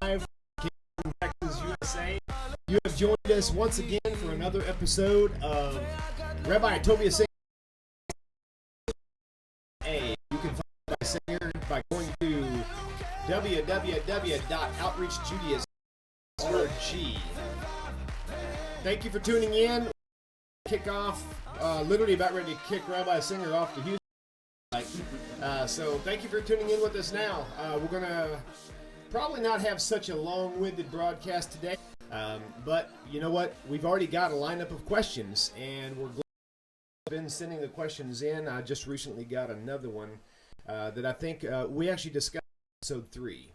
live from Texas, USA. You have joined us once again for another episode of Rabbi Tovia Singer. You can find Rabbi Singer by going to www.outreachjudaism.org. Thank you for tuning in. Kick off, literally about ready to kick Rabbi Singer off to Houston. So thank you for tuning in with us now. We're going to probably not have such a long-winded broadcast today, but you know what? We've already got a lineup of questions, and we're glad you've been sending the questions in. I just recently got another one that I think we actually discussed in episode 3,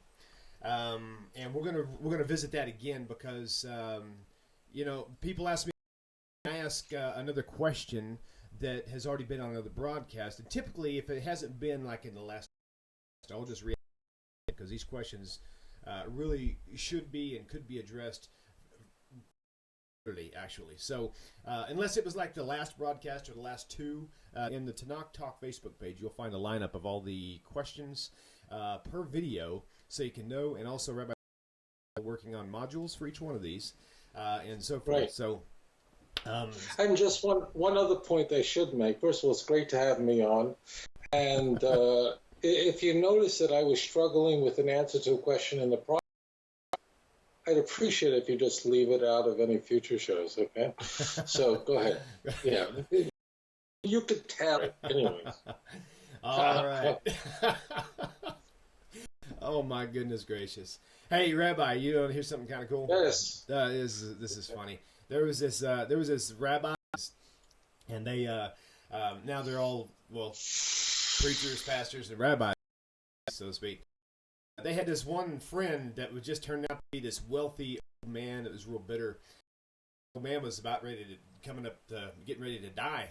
and we're gonna visit that again because people ask me. I ask another question that has already been on another broadcast, and typically if it hasn't been like in the last, I'll just react because these questions really should be and could be addressed actually. So unless it was like the last broadcast or the last two, in the Tanakh Talk Facebook page, you'll find a lineup of all the questions per video, so you can know, and also Rabbi working on modules for each one of these, and so forth. Right. So. And just one other point I should make. First of all, it's great to have me on. And if you notice that I was struggling with an answer to a question in the prior, I'd appreciate it if you just leave it out of any future shows, okay? So go ahead. Yeah. You could tell it anyways. All right. Oh, my goodness gracious. Hey, Rabbi, you want to hear something kind of cool? Yes. This is funny. There was this rabbi, and they now they're all, well, preachers, pastors, and rabbis, so to speak. They had this one friend that was just turned out to be this wealthy old man that was real bitter. The old man was getting ready to die,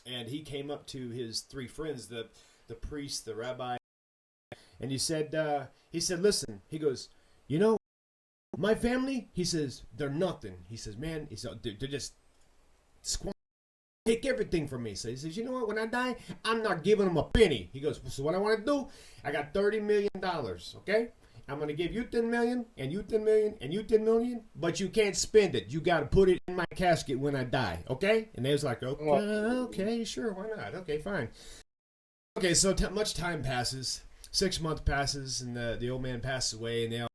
and he came up to his 3 friends, the priest, the rabbi, and he said, listen, he goes, my family, he says, they're nothing. He says, man, they're just take everything from me. So he says, you know what, when I die, I'm not giving them a penny. He goes, so what I want to do, I got $30 million, okay? I'm going to give you 10 million, and you 10 million, and you 10 million, but you can't spend it. You got to put it in my casket when I die, okay? And they was like, okay, sure, why not? Okay, fine. Okay, so much time passes. 6 months passes, and the old man passes away, and they all,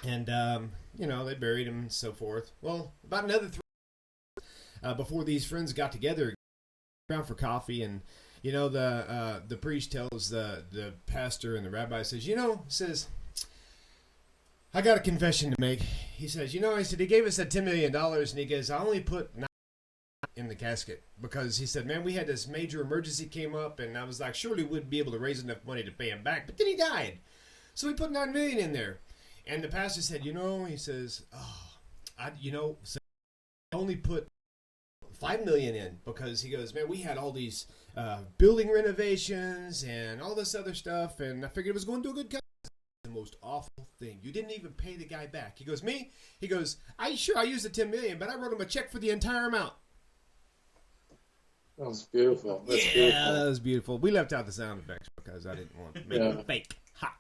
and they buried him and so forth. Well, about another 3 before these friends got together around for coffee, and the priest tells the pastor, and the rabbi says, I got a confession to make. He says, he gave us that $10 million, and he goes, I only put 9 in the casket because he said, man, we had this major emergency came up, and I was like, surely we'd be able to raise enough money to pay him back, but then he died, so we put 9 million in there. And the pastor said, he says, I only put 5 million in because he goes, man, we had all these building renovations and all this other stuff, and I figured it was going to do a good cause. The most awful thing. You didn't even pay the guy back. He goes, me? He goes, I used the 10 million, but I wrote him a check for the entire amount. That was beautiful. That was beautiful. We left out the sound effects because I didn't want to make it fake. Ha.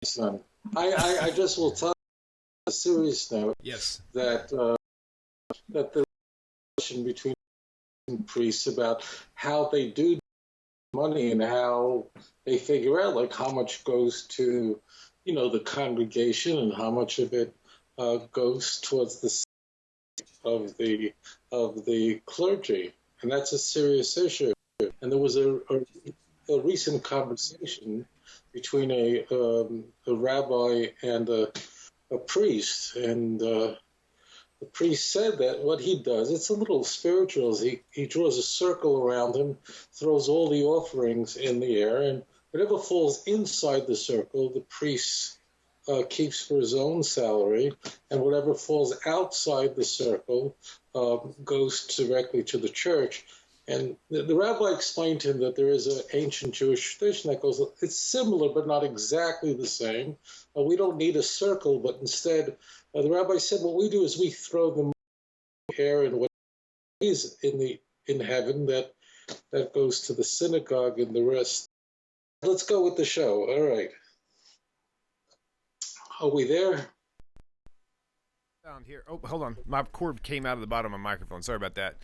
Son, I just will tell you a serious note. Yes. That the relation between priests about how they do money and how they figure out like how much goes to the congregation and how much of it goes towards the of the clergy, and that's a serious issue. And there was a recent conversation between a rabbi and a priest, and the priest said that what he does, it's a little spiritual. He draws a circle around him, throws all the offerings in the air, and whatever falls inside the circle, the priest keeps for his own salary, and whatever falls outside the circle goes directly to the church. And the rabbi explained to him that there is an ancient Jewish tradition that goes, it's similar but not exactly the same. We don't need a circle, but instead, the rabbi said, what we do is we throw the air and what is in heaven that goes to the synagogue and the rest Let's go with the show. All right. Are we there? Sound here. Oh, hold on. My cord came out of the bottom of my microphone. Sorry about that.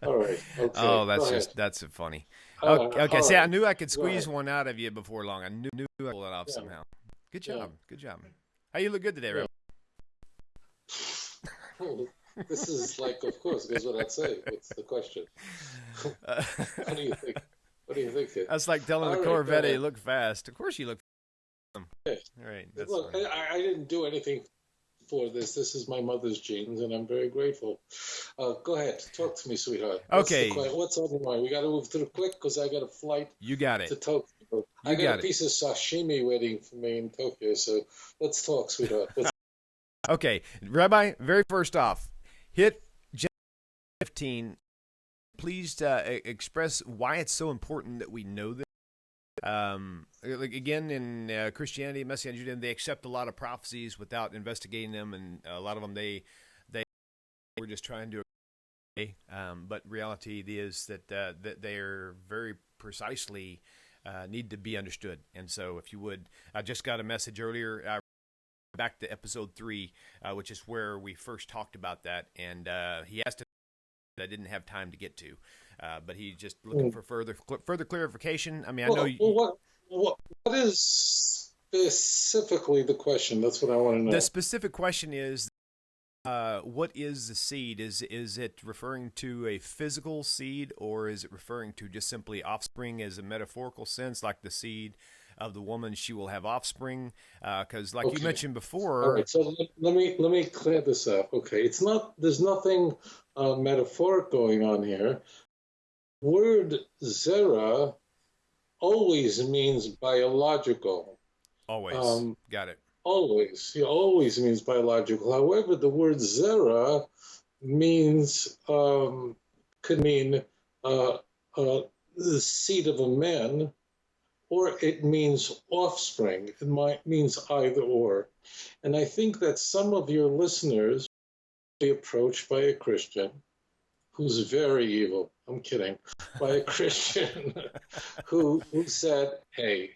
All right. Okay. Oh, Go ahead. that's funny. All Okay. See, right. I knew I could Go squeeze ahead. one out of you before long. I knew I could pull it off Yeah. somehow. Good Yeah. job. Good job. How you look good today, Yeah. Rob? Well, this is like, of course, goes without saying. What's the question? What do you think? What do you think? That's like telling All the right, Corvette, go "Hey, ahead. look fast." Of course you look. All right. That's Look, funny. I didn't do anything for this. This is my mother's genes, and I'm very grateful. Go ahead. Talk to me, sweetheart. Okay. What's on your mind? We got to move through quick because I got a flight You got to it. Tokyo. I You got got a it. piece of sashimi waiting for me in Tokyo, so let's talk, sweetheart. Okay, Rabbi. Very first off, hit Genesis 15. Please express why it's so important that we know this. Like again, in Christianity, Messianic Judaism, they accept a lot of prophecies without investigating them, and a lot of them they were just trying to. But reality is that they are very precisely need to be understood. And so, if you would, I just got a message earlier. Back to episode 3, which is where we first talked about that, and he asked. I didn't have time to get to, but he's just looking for further clarification. I mean, I know. What is specifically the question? That's what I want to know. The specific question is, what is the seed? Is it referring to a physical seed, or is it referring to just simply offspring as a metaphorical sense, like the seed of the woman, she will have offspring? Because, like you mentioned before. All right. So let me clear this up. Okay, it's not. There's nothing metaphoric going on here. Word zera always means biological. Always. Got it. Always. It always means biological. However, the word zera means could mean the seed of a man, or it means offspring. It means either or. And I think that some of your listeners will be approached by a Christian who's very evil. I'm kidding. By a Christian who said, "Hey,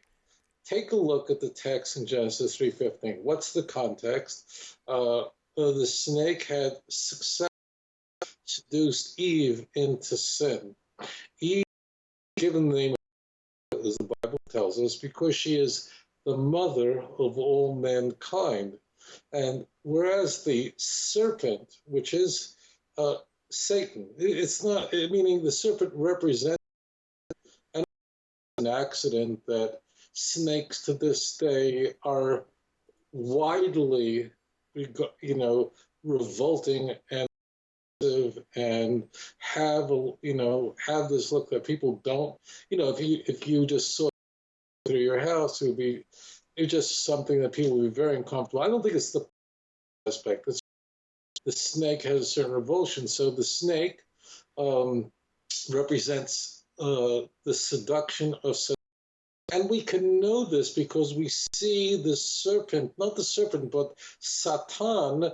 take a look at the text in Genesis 3:15. What's the context? The snake had successfully seduced Eve into sin. Eve, given the name, as the Bible tells us, because she is the mother of all mankind. And whereas the serpent, which is Satan, it's not, meaning the serpent represents an accident that snakes to this day are widely, revolting and have this look that people don't, if you just saw through your house, it's just something that people would be very uncomfortable. I don't think it's the aspect. The snake has a certain revulsion. So the snake represents the seduction of Satan. And we can know this because we see the serpent, not the serpent, but Satan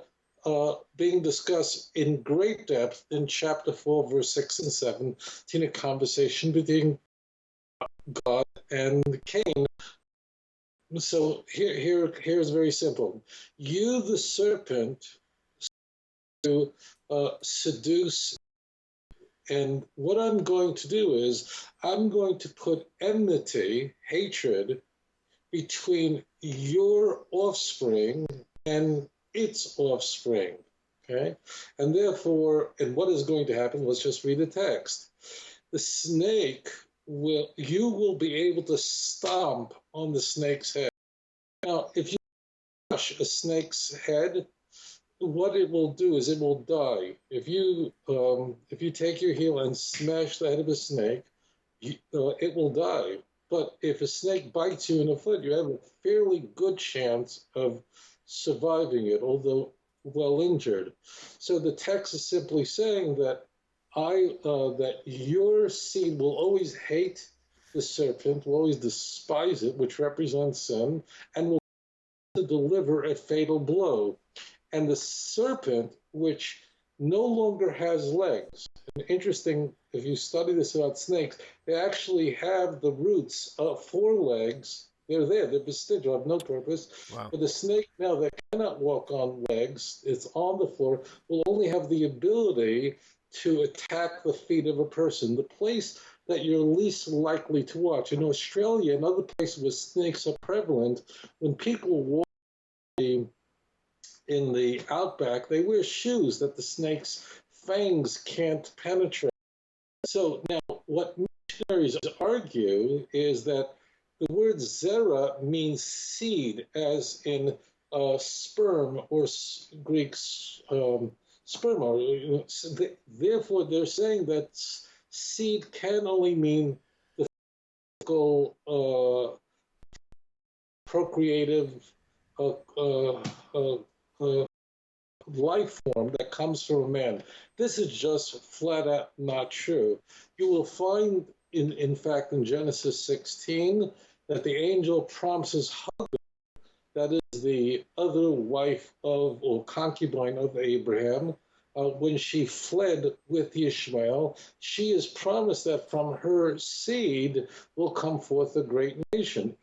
being discussed in great depth in chapter 4, verse 6 and 7, in a conversation between God and Cain. So here's very simple. You, the serpent, to seduce. And what I'm going to do is I'm going to put enmity, hatred, between your offspring and its offspring. Okay? And therefore, and what is going to happen? Let's just read the text. The snake you will be able to stomp on the snake's head. Now, if you crush a snake's head, what it will do is it will die. If you take your heel and smash the head of a snake, it will die. But if a snake bites you in the foot, you have a fairly good chance of surviving it, although well injured. So the text is simply saying that that your seed will always hate the serpent, will always despise it, which represents sin, and will deliver a fatal blow. And the serpent, which no longer has legs. And interesting, if you study this about snakes, they actually have the roots of 4 legs. They're there, they're vestigial, have no purpose. Wow. But the snake now that cannot walk on legs, it's on the floor, will only have the ability to attack the feet of a person, the place that you're least likely to watch. In Australia and other places where snakes are prevalent, when people walk in the outback, they wear shoes that the snake's fangs can't penetrate. So now what missionaries argue is that the word zera means seed, as in sperm or Greek sperma. Therefore, they're saying that seed can only mean the physical, procreative life form that comes from a man. This is just flat out not true. You will find, in fact, in Genesis 16, that the angel promises Hagar, that is the other wife of, or concubine of Abraham, when she fled with Ishmael, she is promised that from her seed will come forth a great nation.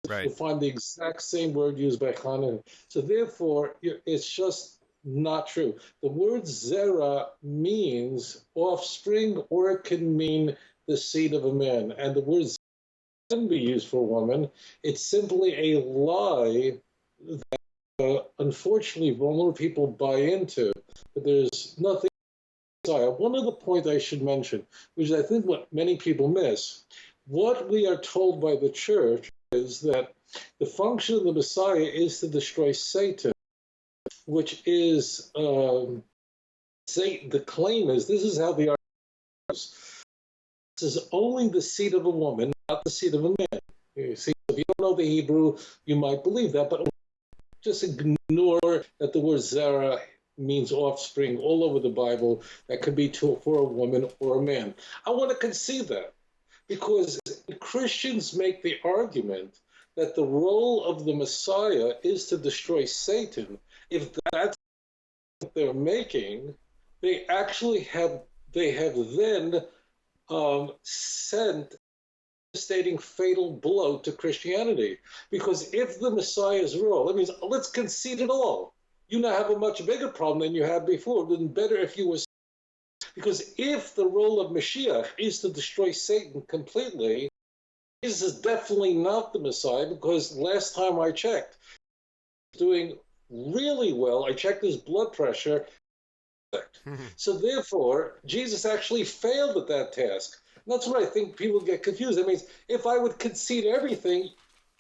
Right. You'll find the exact same word used by Hanukkah. So therefore, it's just not true. The word zera means offspring, or it can mean the seed of a man. And the word can be used for a woman. It's simply a lie that, unfortunately, vulnerable people buy into. But there's nothing. One other point I should mention, which I think what many people miss, what we are told by the church is that the function of the Messiah is to destroy Satan, which is, the claim is, this is how the argument is. This is only the seed of a woman, not the seed of a man. You see, if you don't know the Hebrew, you might believe that, but just ignore that the word zera means offspring all over the Bible. That could be for a woman or a man. I want to concede that, because Christians make the argument that the role of the Messiah is to destroy Satan. If that's what they're making, they actually have then sent a devastating fatal blow to Christianity. Because if the Messiah's role, that means let's concede it all. You now have a much bigger problem than you had before. It would have been better if you were. Because if the role of Mashiach is to destroy Satan completely, Jesus is definitely not the Messiah, because last time I checked, he's doing really well. I checked his blood pressure. So therefore, Jesus actually failed at that task. And that's what I think people get confused. That means if I would concede everything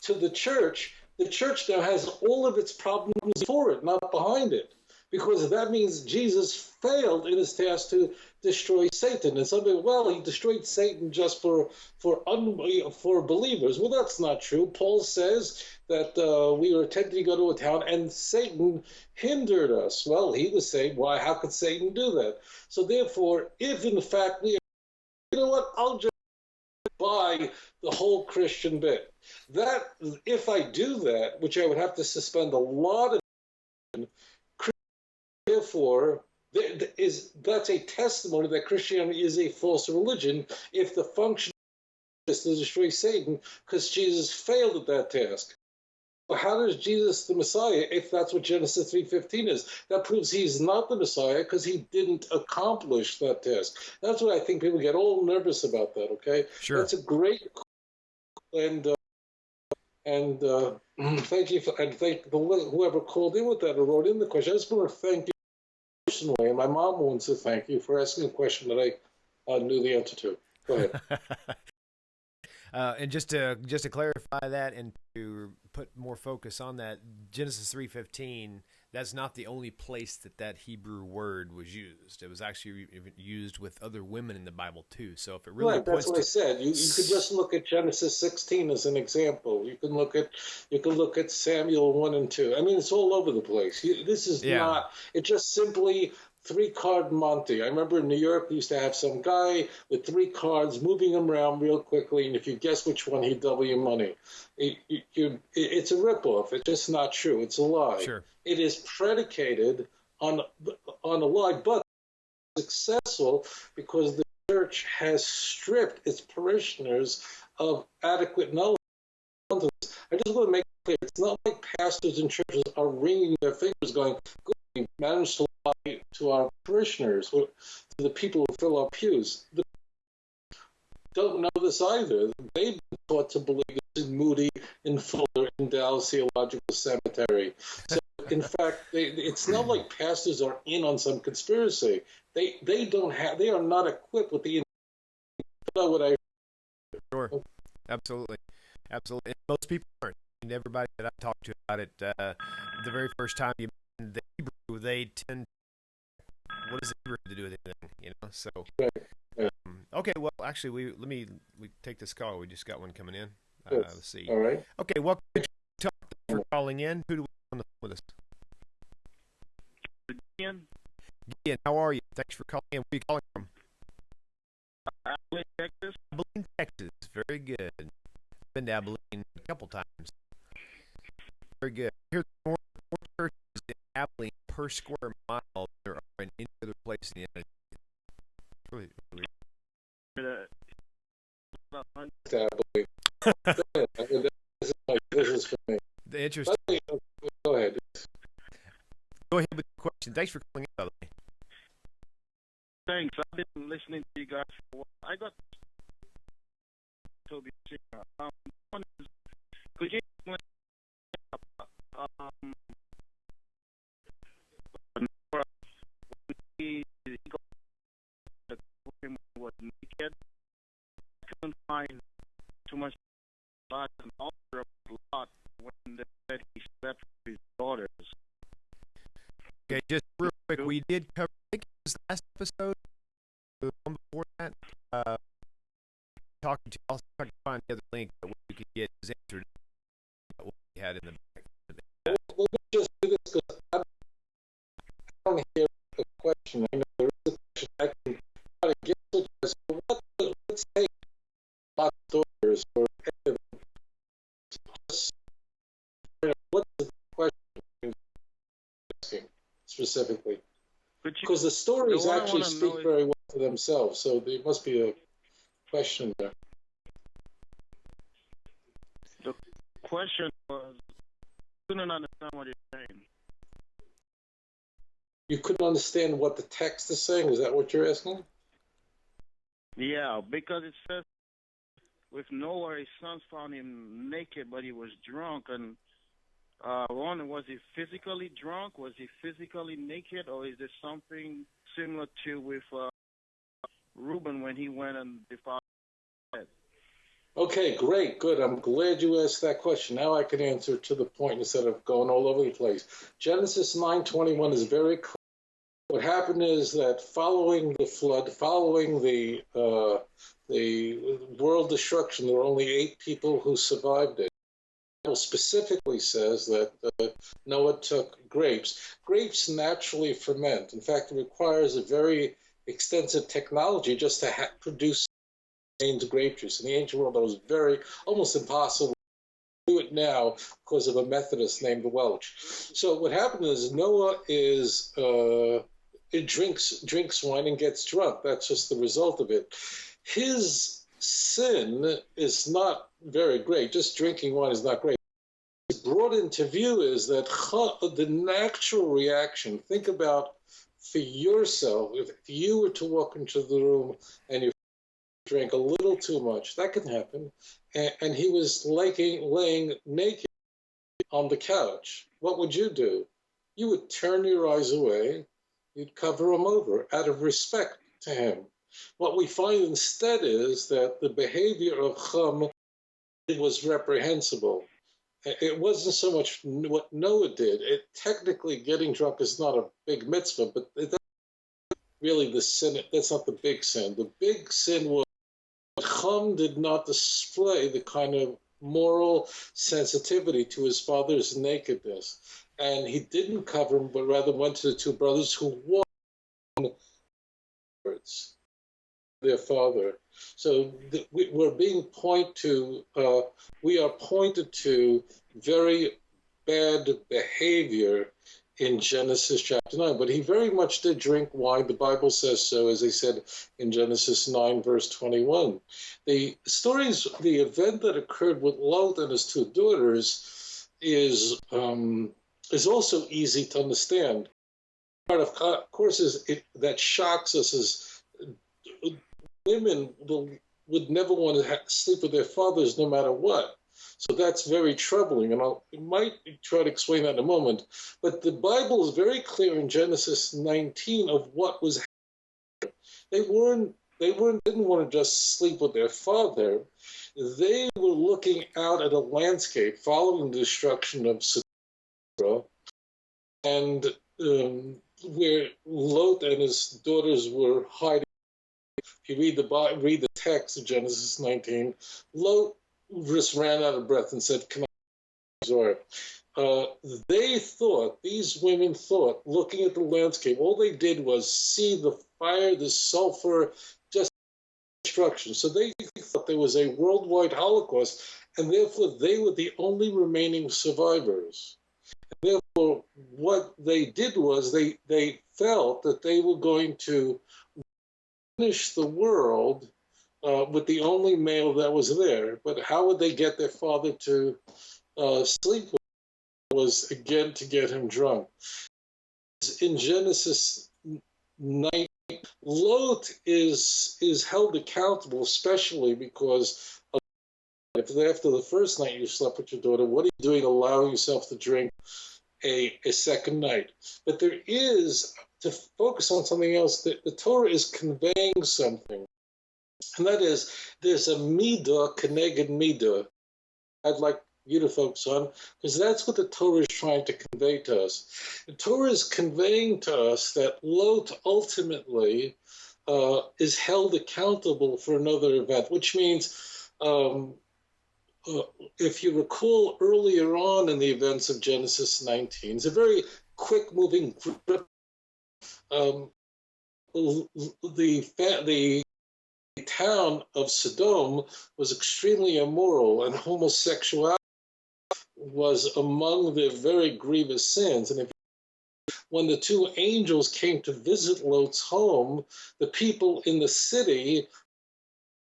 to the church now has all of its problems for it, not behind it. Because that means Jesus failed in his task to destroy Satan. And somebody, well, he destroyed Satan just for believers. Well, that's not true. Paul says that we were attempting to go to a town and Satan hindered us. Well, he was saying, why? How could Satan do that? So therefore, if in fact you know what, I'll just buy the whole Christian bit. That if I do that, which I would have to suspend a lot of. Therefore, that's a testimony that Christianity is a false religion if the function is to destroy Satan, because Jesus failed at that task. But how does Jesus the Messiah, if that's what Genesis 3:15 is? That proves he's not the Messiah because he didn't accomplish that task. That's what I think people get all nervous about that, okay? Sure. That's a great and thank you and thank whoever called in with that or wrote in the question. I just want to thank you personally, and my mom wants to thank you for asking a question that I knew the answer to. Go ahead. And just to clarify that and to put more focus on that, Genesis 3:15, that's not the only place that Hebrew word was used. It was actually used with other women in the Bible too. So if it really right, that's what I said. You could just look at Genesis 16 as an example. You can look at Samuel 1 and 2. I mean, it's all over the place. This is not. It's just simply 3-card Monte. I remember in New York, we used to have some guy with 3 cards, moving them around real quickly, and if you guess which one, he'd double your money. It's a ripoff. It's just not true. It's a lie. Sure. It is predicated on a lie, but successful because the church has stripped its parishioners of adequate knowledge. I just want to make it clear, it's not like pastors and churches are wringing their fingers going, good, we managed to lie to our parishioners, to the people who fill our pews. They don't know this either. They've been taught to believe this in Moody, in Fuller, in Dallas Theological Cemetery. So, in fact, it's not like pastors are in on some conspiracy. They are not equipped with the what I. Sure, absolutely. And most people aren't. And everybody that I talked to about it, the very first time you mentioned the Hebrew, they tend. What does Hebrew have to do with anything? So. Okay, well, actually, we take this call. We just got one coming in. Let's see. All right. Okay, welcome to Talk. Thanks for calling in. Who do we have on the phone with us? Gideon, how are you? Thanks for calling in. Where are you calling from? Abilene, Texas. Abilene, Texas. Very good. Been to Abilene a couple times. Very good. Here's more churches in Abilene per square mile than there are in any other place in the United States. Really. This is for me. The interest. Go ahead. Go ahead with the question. Thanks for calling in, by the way. Thanks. I've been listening to you guys for a while. I got Tovia Singer. One is, could you explain when he was naked? I couldn't find too much about an author of a lot when they said he slept with his daughters. Okay, just real quick, we did cover, I think it was last episode, the one before that, I'll try to find the other link that we could get his answer to what we had in the back. Let me just do this because I don't hear a question. I know there is a question. I can try to get to it. So let's take Lot's daughters or any of them. What's the question asking specifically? Because the stories actually speak very well for themselves, so there must be a question there. The question was, I couldn't understand what you're saying. You couldn't understand what the text is saying? Is that what you're asking? Yeah, because it says, with Noah, his sons found him naked, but he was drunk. And one, was he physically drunk? Was he physically naked? Or is there something similar to with Reuben when he went and defiled his head? Okay, great, good. I'm glad you asked that question. Now I can answer to the point instead of going all over the place. Genesis 9:21 is very clear. What happened is that following the flood, following the world destruction, there were only 8 people who survived it. The Bible specifically says that Noah took grapes. Grapes naturally ferment. In fact, it requires a very extensive technology just to produce grape juice. In the ancient world, that was almost impossible to do it now because of a Methodist named Welch. So what happened is Noah drinks wine and gets drunk. That's just the result of it. His sin is not very great. Just drinking wine is not great. What's brought into view is that the natural reaction, think about for yourself, if you were to walk into the room and you drank a little too much, that can happen, and he was laying naked on the couch, what would you do? You would turn your eyes away, you'd cover him over out of respect to him. What we find instead is that the behavior of Chum was reprehensible. It wasn't so much what Noah did. Technically, getting drunk is not a big mitzvah, but that's really the sin. That's not the big sin. The big sin was Chum did not display the kind of moral sensitivity to his father's nakedness. And he didn't cover him, but rather went to the 2 brothers who warned their father. So we are pointed to very bad behavior in Genesis chapter 9. But he very much did drink wine. The Bible says so, as they said in Genesis 9, verse 21. The stories, the event that occurred with Lot and his two daughters is also easy to understand. Part of course, that shocks us is women would never want to sleep with their fathers no matter what. So that's very troubling, and I might try to explain that in a moment. But the Bible is very clear in Genesis 19 of what was happening. Didn't want to just sleep with their father. They were looking out at a landscape following the destruction of Sodom, and where Lot and his daughters were hiding. If you read the text of Genesis 19, Lot just ran out of breath and said, "Can I resort?" These women thought, looking at the landscape, all they did was see the fire, the sulfur, just destruction. So they thought there was a worldwide Holocaust, and therefore they were the only remaining survivors. And therefore, what they did was they felt that they were going to finish the world with the only male that was there. But how would they get their father to sleep with? Was again to get him drunk. In Genesis 9, Lot is held accountable, especially because if after the first night you slept with your daughter, what are you doing allowing yourself to drink a second night? But there is, to focus on something else, the Torah is conveying something. And that is, there's a midah keneged midah. I'd like you to focus on, because that's what the Torah is trying to convey to us. The Torah is conveying to us that Lot ultimately is held accountable for another event, which means, if you recall earlier on in the events of Genesis 19, it's a very quick-moving grip. The town of Sodom was extremely immoral, and homosexuality was among their very grievous sins. And when the two angels came to visit Lot's home, the people in the city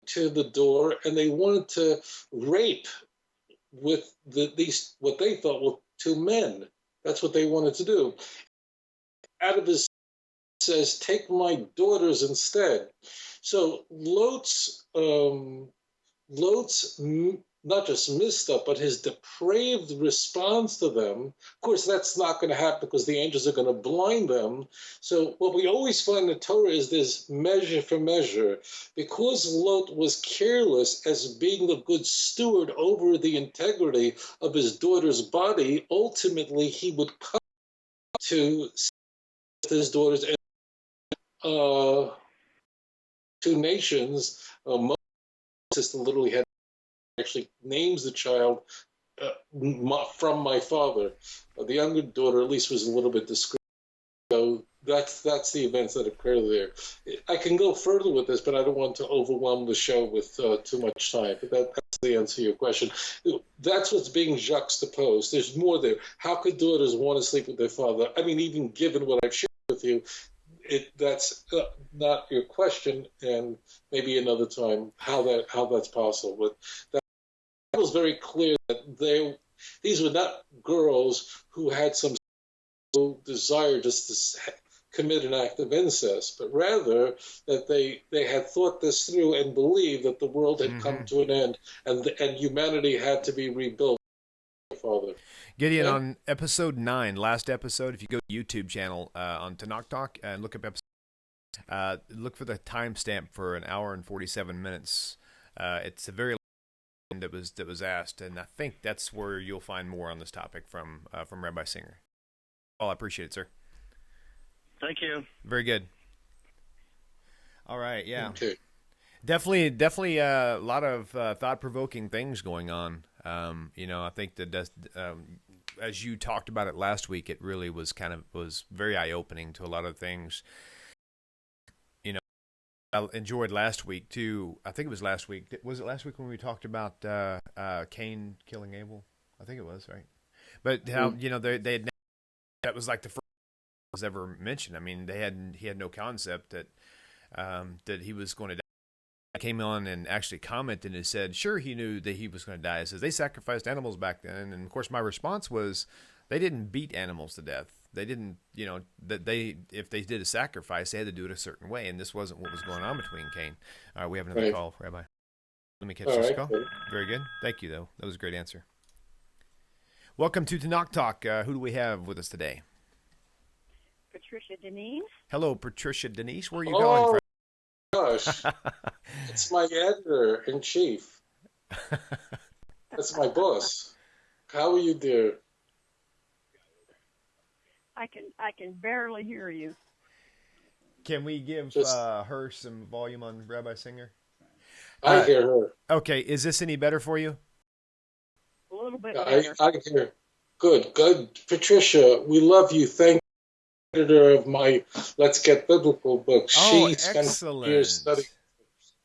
to the door, and they wanted to rape with these what they thought were two men. That's what they wanted to do. Out of his says, "Take my daughters instead." So Lot's not just messed up, but his depraved response to them. Of course, that's not going to happen because the angels are going to blind them. So what we always find in the Torah is there's measure for measure. Because Lot was careless as being the good steward over the integrity of his daughter's body, ultimately he would come to his daughters and two nations. Moses literally had actually names the child from my father. The younger daughter at least was a little bit discreet. So that's the events that occur there. I can go further with this, but I don't want to overwhelm the show with too much time. But that's the answer to your question. That's what's being juxtaposed. There's more there. How could daughters want to sleep with their father? I mean, even given what I've shared with you, that's not your question, and maybe another time how that's possible. But that was very clear that these were not girls who had some desire just to commit an act of incest, but rather that they had thought this through and believed that the world had come to an end and humanity had to be rebuilt. Father. Gideon, on episode 9, last episode, if you go to the YouTube channel on Tanakh Talk and look up episode, look for the timestamp for 1 hour and 47 minutes. It's a very long that was asked, and I think that's where you'll find more on this topic from Rabbi Singer. Oh, I appreciate it, sir. Thank you. Very good. All right, yeah. Okay. Definitely a lot of thought-provoking things going on. I think that as you talked about it last week, it really was very eye-opening to a lot of things. I enjoyed last week too. I think it was last week. Was it last week when we talked about Cain killing Abel? I think it was, right? But how they had, that was like the first was ever mentioned. I mean, he had no concept that that he was going to die. I came on and actually commented and said, sure, he knew that he was going to die. It says they sacrificed animals back then, and of course my response was, they didn't beat animals to death. They didn't, if they did a sacrifice, they had to do it a certain way, and this wasn't what was going on between Cain. All right, we have another call, Rabbi. Let me catch this call. Very good. Thank you, though. That was a great answer. Welcome to Tanakh Talk. Who do we have with us today? Patricia Denise. Hello, Patricia Denise. Where are you calling from? Gosh, it's my editor-in-chief. That's my boss. How are you, dear? I can barely hear you. Can we give her some volume on Rabbi Singer? I hear her. Okay, is this any better for you? A little bit better. I hear. Good. Patricia, we love you. Thank you, editor of my Let's Get Biblical book. Oh, she spent excellent. years studying.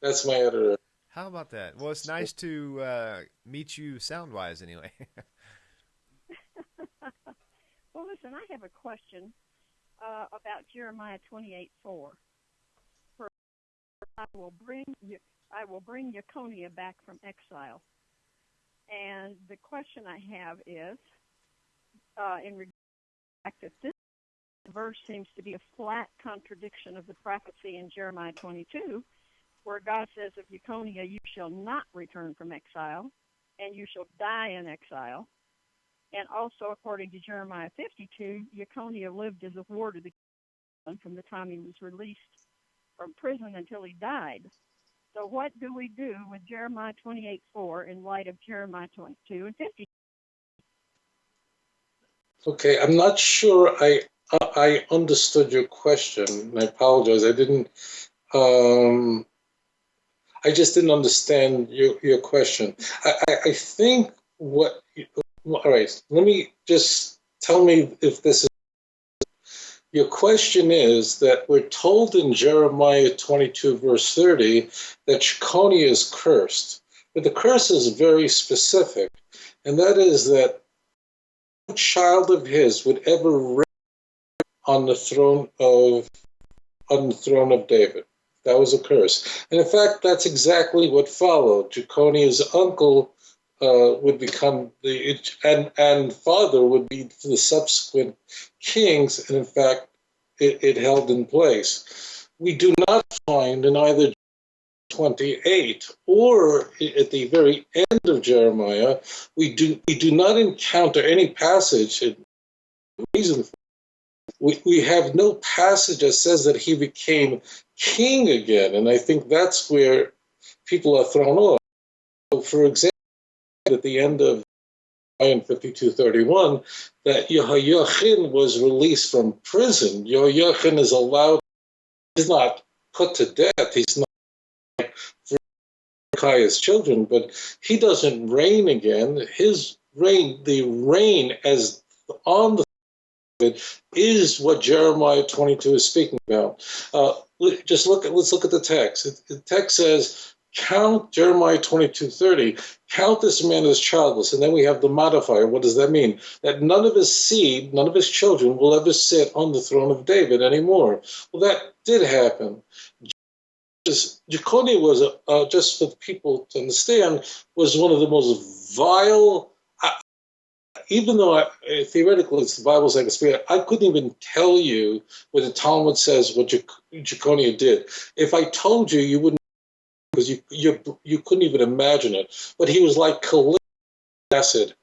That's my editor. How about that? Well, it's nice to meet you sound-wise anyway. Well, listen, I have a question about Jeremiah 28:4. I will bring Jeconiah back from exile. And the question I have is, in regard to the fact that this verse seems to be a flat contradiction of the prophecy in Jeremiah 22, where God says of Jeconiah, you shall not return from exile, and you shall die in exile. And also, according to Jeremiah 52, Jeconiah lived as a ward of the king from the time he was released from prison until he died. So what do we do with Jeremiah 28:4 in light of Jeremiah 22 and 50? Okay, I'm not sure I understood your question. I apologize. I didn't. I just didn't understand your question. I think what. All right. Let me just tell me if this is. Your question is that we're told in Jeremiah 22, verse 30, that Jeconiah is cursed. But the curse is very specific, and that is that no child of his would ever reign on the throne of David. That was a curse. And in fact, that's exactly what followed. Jeconiah's uncle would become and father would be the subsequent kings, and in fact, it held in place. We do not find in either 28 or at the very end of Jeremiah, we do not encounter any passage. Reason for we have no passage that says that he became king again, and I think that's where people are thrown off. So, for example, at the end of in 52:31, that Jehoiachin was released from prison. Jehoiachin is allowed; he's not put to death. He's not like Hezekiah's children, but he doesn't reign again. His reign, the reign as on the is what Jeremiah 22 is speaking about. Let's look at the text. The text says, count Jeremiah 22:30. Count this man as childless, and then we have the modifier. What does that mean? That none of his seed, none of his children, will ever sit on the throne of David anymore. Well, that did happen. Jeconiah was, just for people to understand, was one of the most vile. Even though theoretically it's the Bible's like a spirit, I couldn't even tell you what the Talmud says what Jeconiah did. If I told you, you wouldn't, because you couldn't even imagine it. But he was like acid.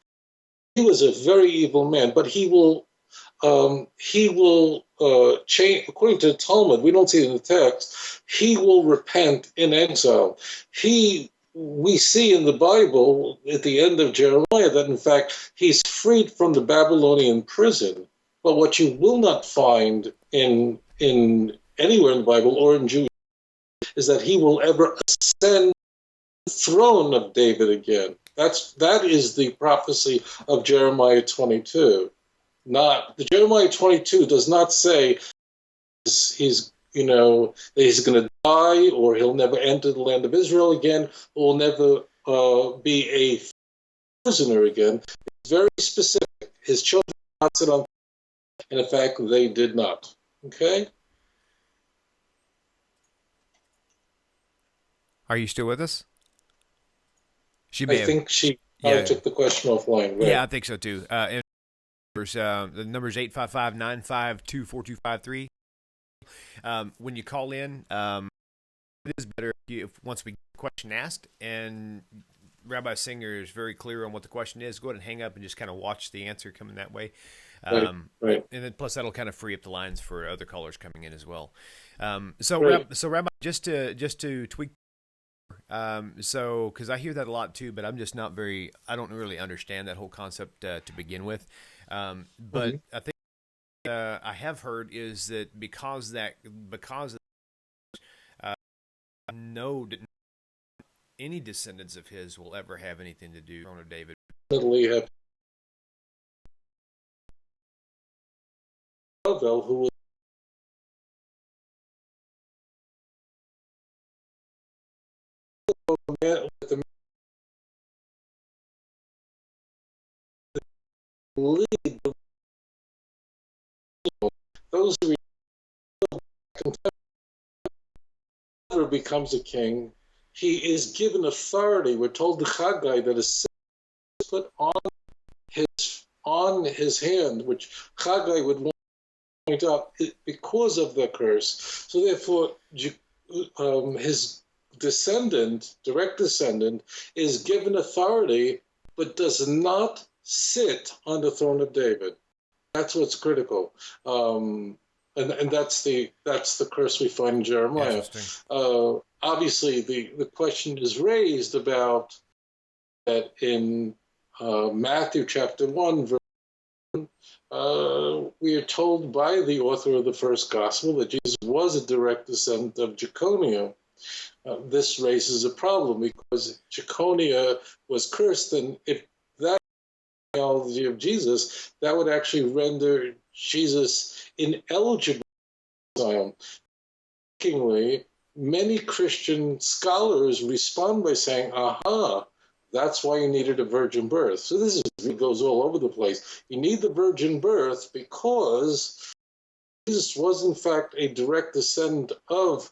He was a very evil man, but he will change. According to the Talmud, we don't see it in the text. He will repent in exile. We see in the Bible at the end of Jeremiah that in fact he's freed from the Babylonian prison. But what you will not find in anywhere in the Bible or in Judaism is that he will ever ascend the throne of David again. That is the prophecy of Jeremiah 22. Not the Jeremiah 22 does not say he's that he's going to die or he'll never enter the land of Israel again or will never be a prisoner again. It's very specific. His children will not sit on And in fact, they did not. Okay? Are you still with us? She I may have. think she Yeah. took the question offline. Right? Yeah, I think so too. The number's 855-952-4253. When you call in, it is better if once we get the question asked and Rabbi Singer is very clear on what the question is, go ahead and hang up and just kind of watch the answer coming that way. Right. And then plus that'll kind of free up the lines for other callers coming in as well. So Rabbi, just to tweak. So because I hear that a lot too, but I'm just not I don't really understand that whole concept to begin with. But I think I have heard is that because no any descendants of his will ever have anything to do with the throne of David. Who was with the lead those who never becomes a king, he is given authority. We're told the Haggai that is put on his hand, which Haggai would point out because of the curse. So therefore, his direct descendant, is given authority, but does not sit on the throne of David. That's what's critical. And that's the curse we find in Jeremiah. Obviously, the question is raised about that in Matthew chapter 1, verse 1, we are told by the author of the first gospel that Jesus was a direct descendant of Jeconiah. This raises a problem because Jeconiah was cursed, and if that genealogy of Jesus, that would actually render Jesus ineligible for Zion. Shockingly, many Christian scholars respond by saying, aha, that's why you needed a virgin birth. So it goes all over the place. You need the virgin birth because Jesus was in fact a direct descendant of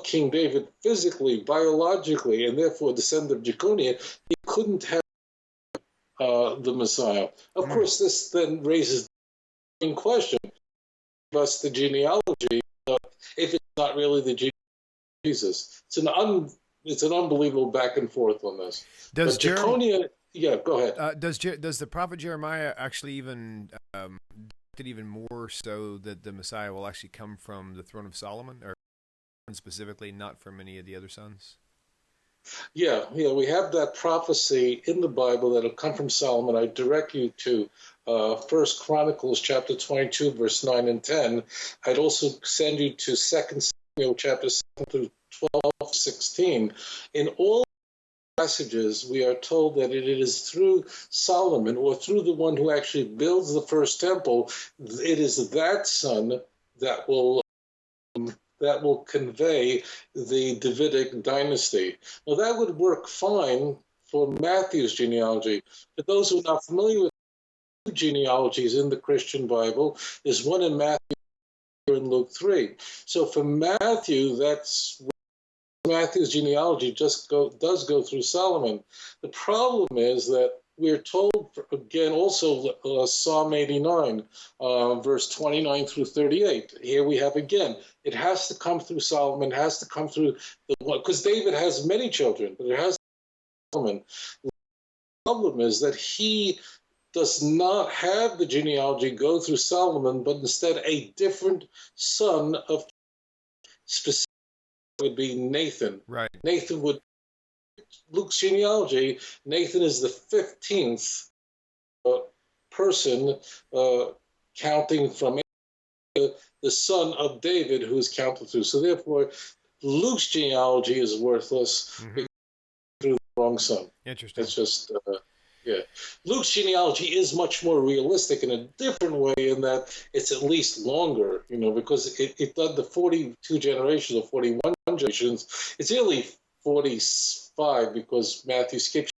King David physically, biologically, and therefore a descendant of Jeconiah. He couldn't have the Messiah. Of course, this then raises the question: give us the genealogy if it's not really the genealogy of Jesus. It's an unbelievable back and forth on this. Does Jeconiah? Yeah, go ahead. Does the prophet Jeremiah actually even even more so that the Messiah will actually come from the throne of Solomon, or specifically not from any of the other sons? Yeah, we have that prophecy in the Bible that'll come from Solomon. I direct you to First Chronicles chapter 22, verse 9 and 10. I'd also send you to 2 Samuel chapter 7 through 12, 16. In all passages, we are told that it is through Solomon, or through the one who actually builds the first temple, it is that son that will convey the Davidic dynasty. Now, that would work fine for Matthew's genealogy. But those who are not familiar with genealogies in the Christian Bible, there's one in Matthew and Luke 3. So for Matthew, Matthew's genealogy does go through Solomon. The problem is that we're told, again, also Psalm 89, verse 29 through 38. Here we have again, it has to come through Solomon, it has to come through the one, because David has many children, but it has to come through Solomon. The problem is that he does not have the genealogy go through Solomon, but instead a different son of specific would be Nathan. Right. Nathan would, Luke's genealogy, Nathan is the 15th person counting from the son of David who is counted through. So therefore, Luke's genealogy is worthless because through the wrong son. Interesting. It's just, yeah. Luke's genealogy is much more realistic in a different way in that it's at least longer, because it done the 42 generations or 41 generations. It's really 45 because Matthew skips.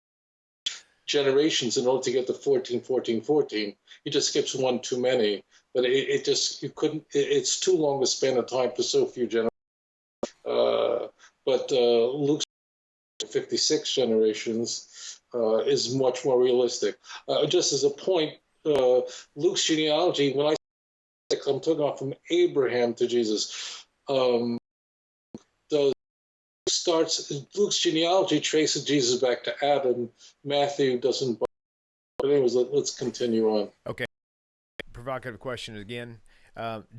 generations in order to get to 14, 14, 14. He just skips one too many. But it just, you couldn't, it's too long a span of time for so few generations. But Luke's 56 generations is much more realistic. Just as a point, Luke's genealogy, when I'm talking about from Abraham to Jesus, Luke's genealogy traces Jesus back to Adam. Matthew doesn't. But anyways, let's continue on. Okay. Provocative question again.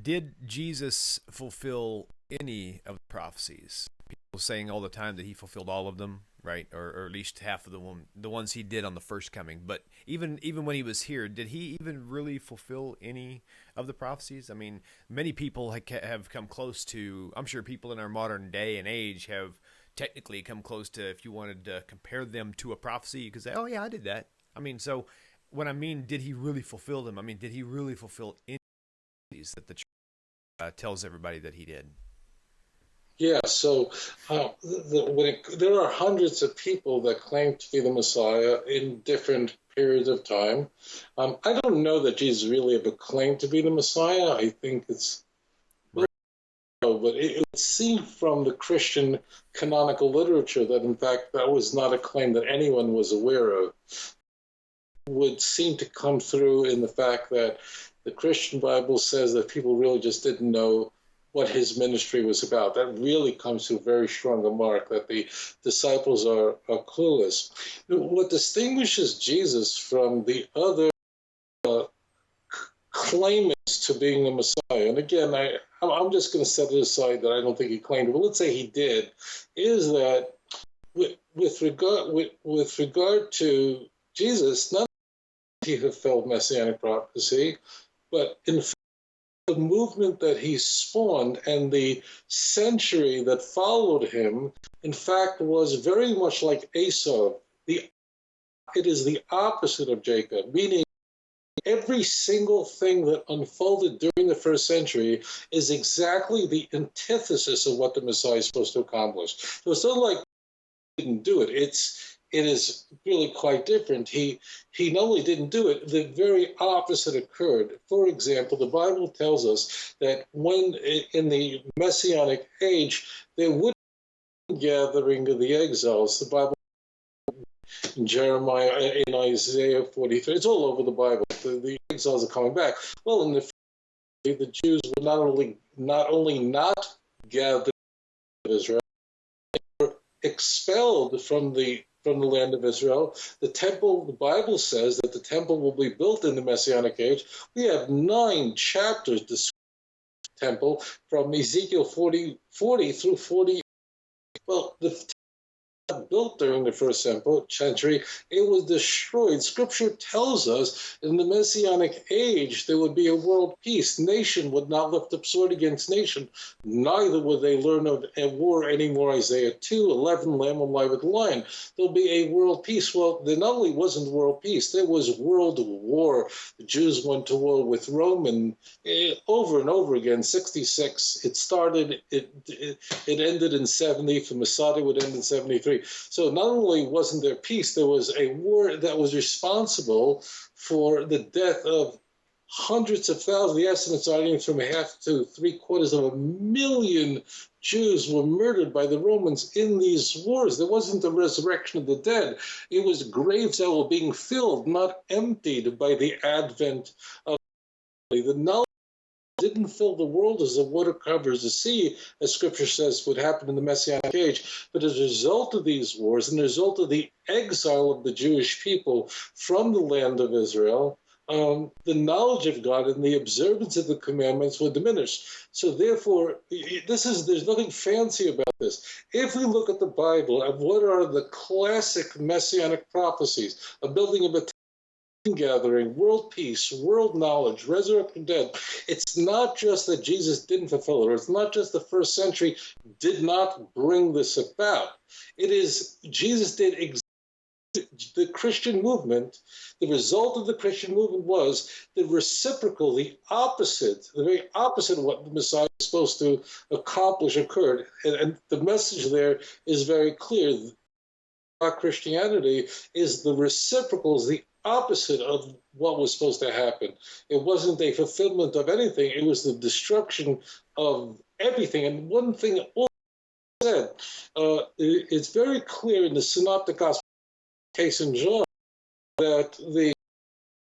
Did Jesus fulfill any of the prophecies? People saying all the time that he fulfilled all of them, right? Or at least half of the ones he did on the first coming. But even when he was here, did he even really fulfill any of the prophecies? I mean, many people have come close to, I'm sure people in our modern day and age have technically come close to, if you wanted to compare them to a prophecy, you could say, oh yeah, I did that. I mean, so when I mean, did he really fulfill them? I mean, did he really fulfill any of these that the church tells everybody that he did? Yeah, so there are hundreds of people that claim to be the Messiah in different periods of time. I don't know that Jesus really ever claimed to be the Messiah. I think it's... Right. But it would seem from the Christian canonical literature that, in fact, that was not a claim that anyone was aware of. It would seem to come through in the fact that the Christian Bible says that people really just didn't know what his ministry was about. That really comes to a very strong remark that the disciples are clueless. What distinguishes Jesus from the other claimants to being the Messiah, and again, I'm just going to set it aside that I don't think he claimed it, but let's say he did, is that with regard to Jesus, not that he fulfilled messianic prophecy, but in fact, the movement that he spawned and the century that followed him, in fact, was very much like Esau. It is the opposite of Jacob, meaning every single thing that unfolded during the first century is exactly the antithesis of what the Messiah is supposed to accomplish. So it's not like he didn't do it. It is really quite different. He not only didn't do it, the very opposite occurred. For example, the Bible tells us that when in the Messianic age, there would be a gathering of the exiles. The Bible in Jeremiah, in Isaiah 43, it's all over the Bible. The exiles are coming back. Well, in the Jews were not only not gathered in Israel, they were expelled from the land of Israel. The temple, the Bible says that the temple will be built in the Messianic age. We have 9 chapters describing the temple from Ezekiel 40 through 40. Well, the temple built during the first century, it was destroyed. Scripture tells us in the Messianic age there would be a world peace. Nation would not lift up sword against nation, neither would they learn of a war anymore. Isaiah 2:11, Lamb will lie with the lion. There'll be a world peace. Well, there not only wasn't world peace, there was world war. The Jews went to war with Rome, and over and over again. 66, it started, it ended in 70. For Masada would end in 73. So not only wasn't there peace, there was a war that was responsible for the death of hundreds of thousands. The estimates are anywhere from 1/2 to 3/4 of a million Jews were murdered by the Romans in these wars. There wasn't the resurrection of the dead. It was graves that were being filled, not emptied by the advent of the knowledge. Didn't fill the world as the water covers the sea, as Scripture says would happen in the Messianic age. But as a result of these wars, and as a result of the exile of the Jewish people from the land of Israel, the knowledge of God and the observance of the commandments were diminished. So therefore, there's nothing fancy about this. If we look at the Bible and what are the classic Messianic prophecies, a building of a gathering, world peace, world knowledge, resurrection dead. It's not just that Jesus didn't fulfill it, or it's not just the first century did not bring this about. It is Jesus did the Christian movement. The result of the Christian movement was the reciprocal, the very opposite of what the Messiah was supposed to accomplish occurred. And the message there is very clear. about Christianity is the reciprocals, the opposite of what was supposed to happen. It wasn't a fulfillment of anything. It was the destruction of everything. And one thing also said, it's very clear in the Synoptic Gospel case in John that the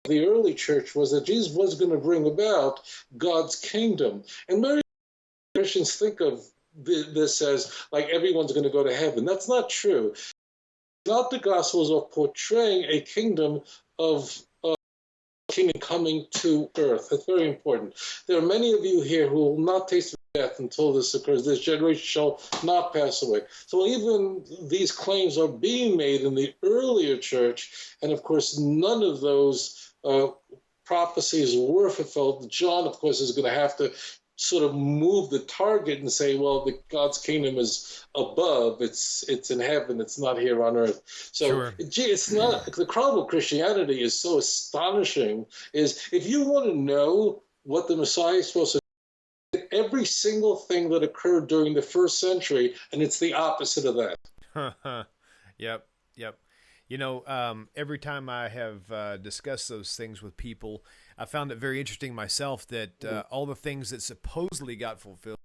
early church was that Jesus was going to bring about God's kingdom. And many Christians think of this as like everyone's going to go to heaven. That's not true. Not the Gospels are portraying a kingdom of kingdom coming to earth. That's very important. There are many of you here who will not taste death until this occurs. This generation shall not pass away. So even these claims are being made in the earlier church, and of course none of those prophecies were fulfilled. John, of course, is going to have to sort of move the target and say, well, God's kingdom is above. It's in heaven. It's not here on earth. So Sure. It's not, the problem with Christianity is so astonishing, is if you want to know what the Messiah is supposed to do, every single thing that occurred during the first century, and it's the opposite of that. Yep. You know, every time I have discussed those things with people, I found it very interesting myself that all the things that supposedly got fulfilled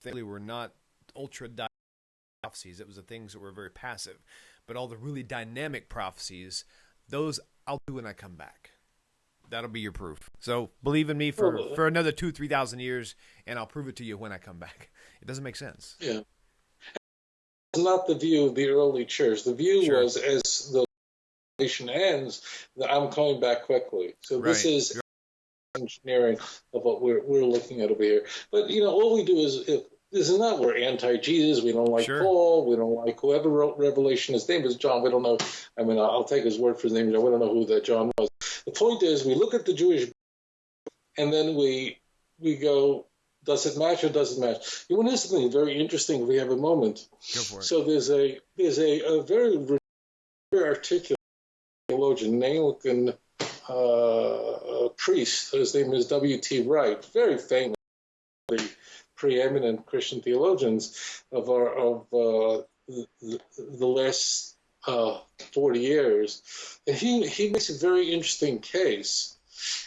were not ultra prophecies. It was the things that were very passive. But all the really dynamic prophecies, those I'll do when I come back. That'll be your proof. So believe in me for another 2,000-3,000 years, and I'll prove it to you when I come back. It doesn't make sense. Yeah. It's not the view of the early church. The view was, as the nation ends, that I'm coming back quickly. So this is engineering of what we're looking at over here. But, you know, all we do is, this is not we're anti-Jesus. We don't like Paul. We don't like whoever wrote Revelation. His name is John. We don't know. I mean, I'll take his word for his name. We don't know who that John was. The point is, we look at the Jewish, and then we go, does it match or doesn't match? You want to hear something very interesting if we have a moment? Go for it. So there's a very articulate theologian, an Anglican priest. His name is W.T. Wright, very famous, the preeminent Christian theologians of the last 40 years. And he makes a very interesting case.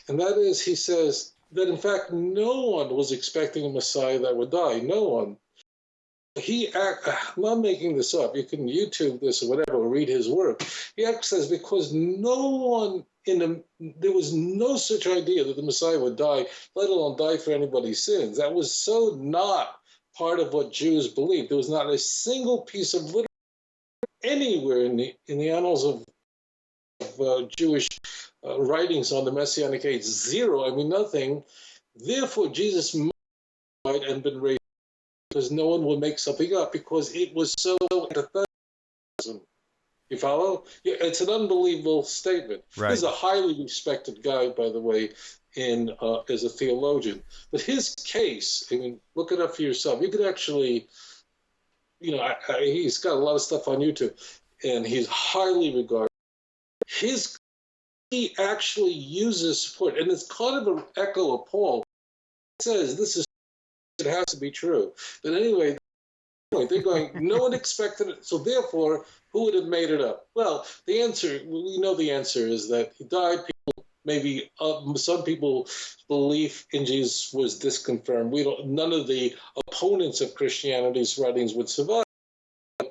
And that is, he says that, in fact, no one was expecting a Messiah that would die. No one. I'm not making this up. You can YouTube this or whatever, or read his work. He actually says because no one there was no such idea that the Messiah would die, let alone die for anybody's sins. That was so not part of what Jews believed. There was not a single piece of literature anywhere in the annals of Jewish writings on the Messianic age. Zero. I mean, nothing. Therefore, Jesus might have died and been raised, because no one will make something up, because it was so antithetical. You follow? Yeah, it's an unbelievable statement. Right. He's a highly respected guy, by the way, as a theologian. But his case, I mean, look it up for yourself. You could actually, you know, he's got a lot of stuff on YouTube, and he's highly regarded. He actually uses support, and it's kind of an echo of Paul. It says it has to be true. But anyway, they're going, no one expected it, so therefore, who would have made it up? Well, the answer, we know the answer is that he died. Maybe some people's belief in Jesus was disconfirmed. None of the opponents of Christianity's writings would survive.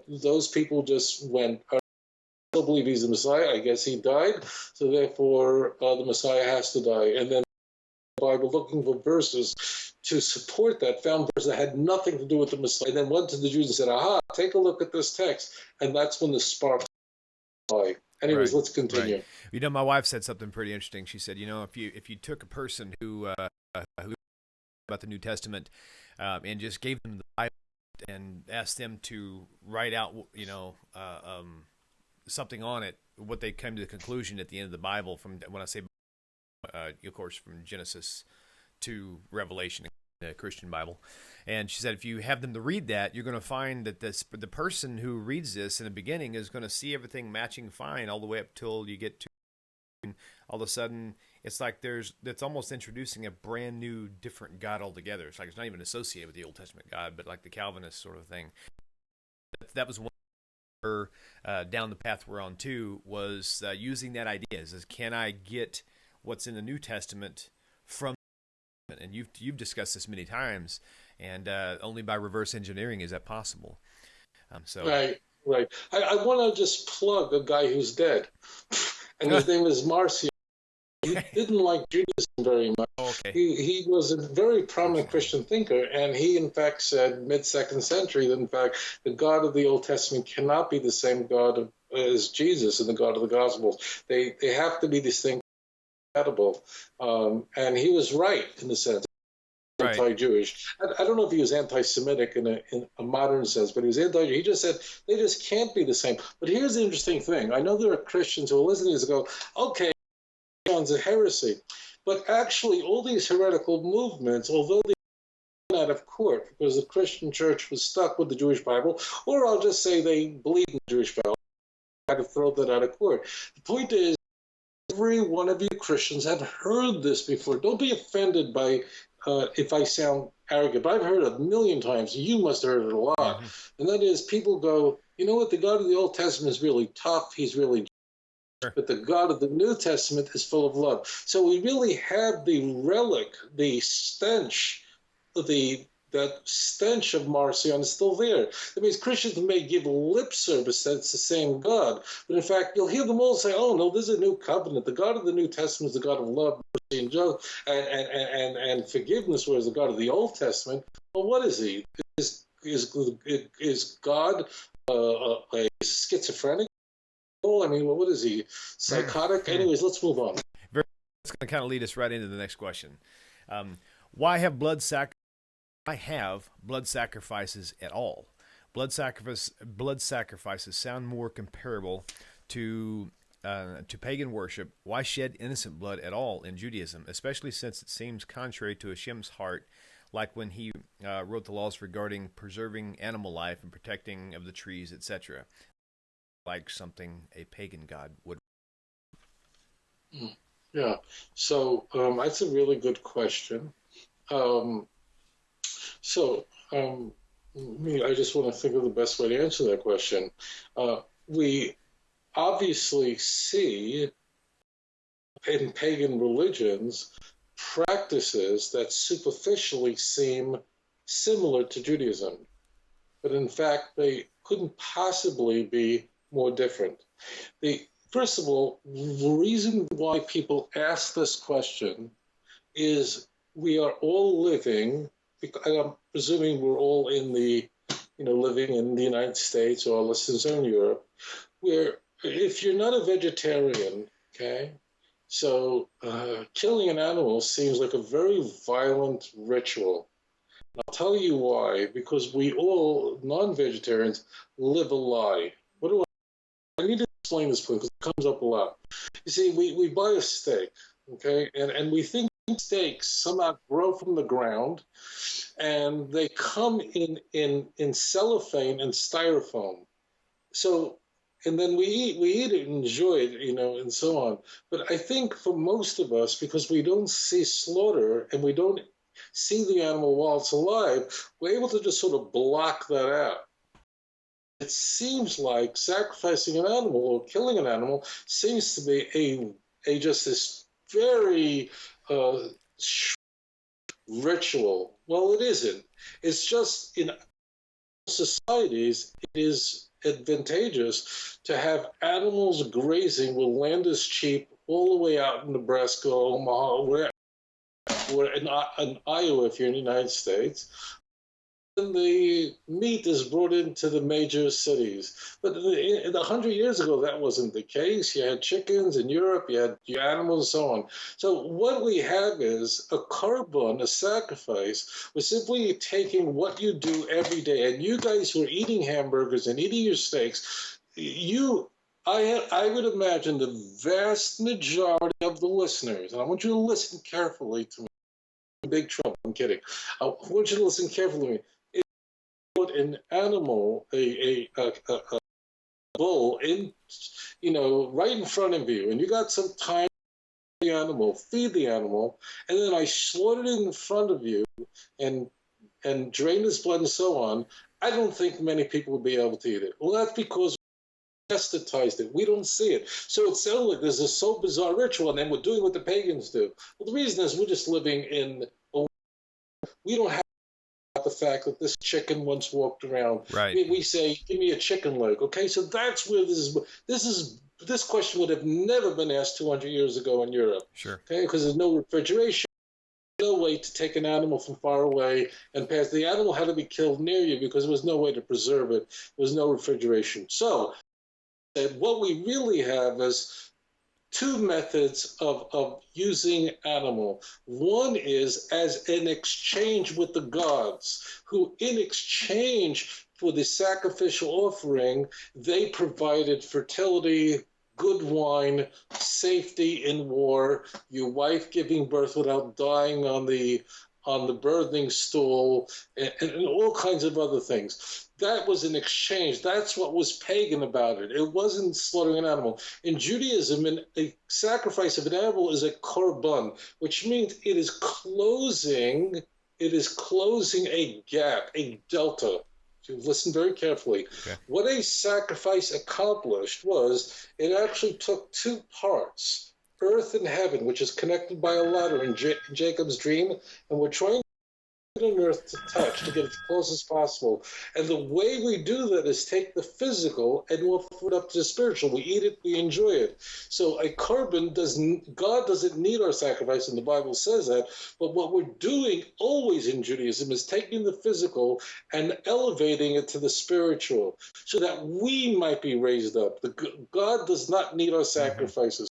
Those people just went, I still believe he's the Messiah. I guess he died, so therefore the Messiah has to die. And then the Bible, looking for verses to support that, found verses that had nothing to do with the Messiah, and then went to the Jews and said, aha, take a look at this text. And that's when the spark flew. Anyways, let's continue. Right. You know, my wife said something pretty interesting. She said, you know, if you took a person who about the New Testament and just gave them the Bible and asked them to write out, you know, something on it, what they came to the conclusion at the end of the Bible, from when I say, of course, from Genesis to Revelation, the Christian Bible. And she said, if you have them to read that, you're going to find that the person who reads this in the beginning is going to see everything matching fine all the way up till you get to, all of a sudden, it's like that's almost introducing a brand new, different God altogether. It's like it's not even associated with the Old Testament God, but like the Calvinist sort of thing. That was one down the path we're on too was using that idea is can I get what's in the New Testament from, and you've discussed this many times, and only by reverse engineering is that possible. Right. I want to just plug a guy who's dead, and his name is Marcion. He didn't like Judaism very much. Okay. He was a very prominent Christian thinker, and he, in fact, said mid-2nd century that, in fact, the God of the Old Testament cannot be the same God as Jesus and the God of the Gospels. They have to be distinct, compatible. And he was right in the sense. Right. Anti-Jewish. I don't know if he was anti-Semitic in a modern sense, but he was anti-Jewish. He just said they just can't be the same. But here's the interesting thing. I know there are Christians who are listening to this and go, okay, sounds a heresy. But actually, all these heretical movements, although they went out of court because the Christian church was stuck with the Jewish Bible, or I'll just say they believe in the Jewish Bible, I had to throw that out of court. The point is, every one of you Christians have heard this before. Don't be offended by if I sound arrogant, but I've heard it a million times. You must have heard it a lot. Mm-hmm. And that is, people go, you know what, the God of the Old Testament is really tough. He's really, but the God of the New Testament is full of love. So we really have the relic, the stench, that stench of Marcion is still there. That means Christians may give lip service that it's the same God, but in fact, you'll hear them all say, oh, no, this is a new covenant. The God of the New Testament is the God of love, mercy, and justice, and forgiveness, whereas the God of the Old Testament, well, what is he? Is God a schizophrenic? I mean, what is he? Psychotic? Anyways, let's move on. It's going to kind of lead us right into the next question. Why have blood sacrifices at all? Blood sacrifices sound more comparable to pagan worship. Why shed innocent blood at all in Judaism, especially since it seems contrary to Hashem's heart, like when he wrote the laws regarding preserving animal life and protecting of the trees, etc., like something a pagan god would. Yeah, so that's a really good question. I just want to think of the best way to answer that question. We obviously see in pagan religions practices that superficially seem similar to Judaism, but in fact they couldn't possibly be more different. First of all, the reason why people ask this question is we are all living, I'm presuming we're all living in the United States or listeners in Europe, where if you're not a vegetarian, okay, so killing an animal seems like a very violent ritual. And I'll tell you why, because we all, non-vegetarians, live a lie. I need to explain this point because it comes up a lot. You see, we buy a steak, okay, and we think steaks somehow grow from the ground, and they come in cellophane and styrofoam. So, and then we eat it and enjoy it, and so on. But I think for most of us, because we don't see slaughter and we don't see the animal while it's alive, we're able to just sort of block that out. It seems like sacrificing an animal or killing an animal seems to be a just this very ritual. Well, it isn't. It's just in societies, it is advantageous to have animals grazing where land is cheap all the way out in Nebraska, Omaha, where in Iowa, if you're in the United States. And the meat is brought into the major cities. But 100 years ago, that wasn't the case. You had chickens in Europe, you had your animals, and so on. So what we have is a korban, a sacrifice. We're simply taking what you do every day. And you guys who are eating hamburgers and eating your steaks, I would imagine the vast majority of the listeners, and I want you to listen carefully to me. I'm in big trouble, I'm kidding. I want you to listen carefully to me. Put an animal, a bull, in, right in front of you, and you got some time for the animal, feed the animal, and then I slaughtered it in front of you and drain his blood and so on. I don't think many people would be able to eat it. Well, that's because anesthetized it. We don't see it. So it sounds like there's a so bizarre ritual, and then we're doing what the pagans do. Well, the reason is we're just living in a, we don't have the fact that this chicken once walked around. Right. We say, give me a chicken leg. Okay, so that's where this question would have never been asked 200 years ago in Europe. Sure. Okay, because there's no refrigeration. No way to take an animal from far away and pass. The animal had to be killed near you because there was no way to preserve it. There was no refrigeration. So what we really have is two methods of using animal. One is as an exchange with the gods, who in exchange for the sacrificial offering, they provided fertility, good wine, safety in war, your wife giving birth without dying on the birthing stool, and all kinds of other things. That was an exchange. That's what was pagan about it. It wasn't slaughtering an animal. In Judaism, a sacrifice of an animal is a korban, which means it is closing a gap, a delta. So listen very carefully. Okay. What a sacrifice accomplished was it actually took two parts, earth and heaven, which is connected by a ladder in Jacob's dream, and we're trying on earth to touch to get as close as possible. And the way we do that is take the physical and offer it up to the spiritual. We eat it, we enjoy it. So a korban God doesn't need our sacrifice, and the Bible says that. But what we're doing always in Judaism is taking the physical and elevating it to the spiritual so that we might be raised up. God does not need our sacrifices.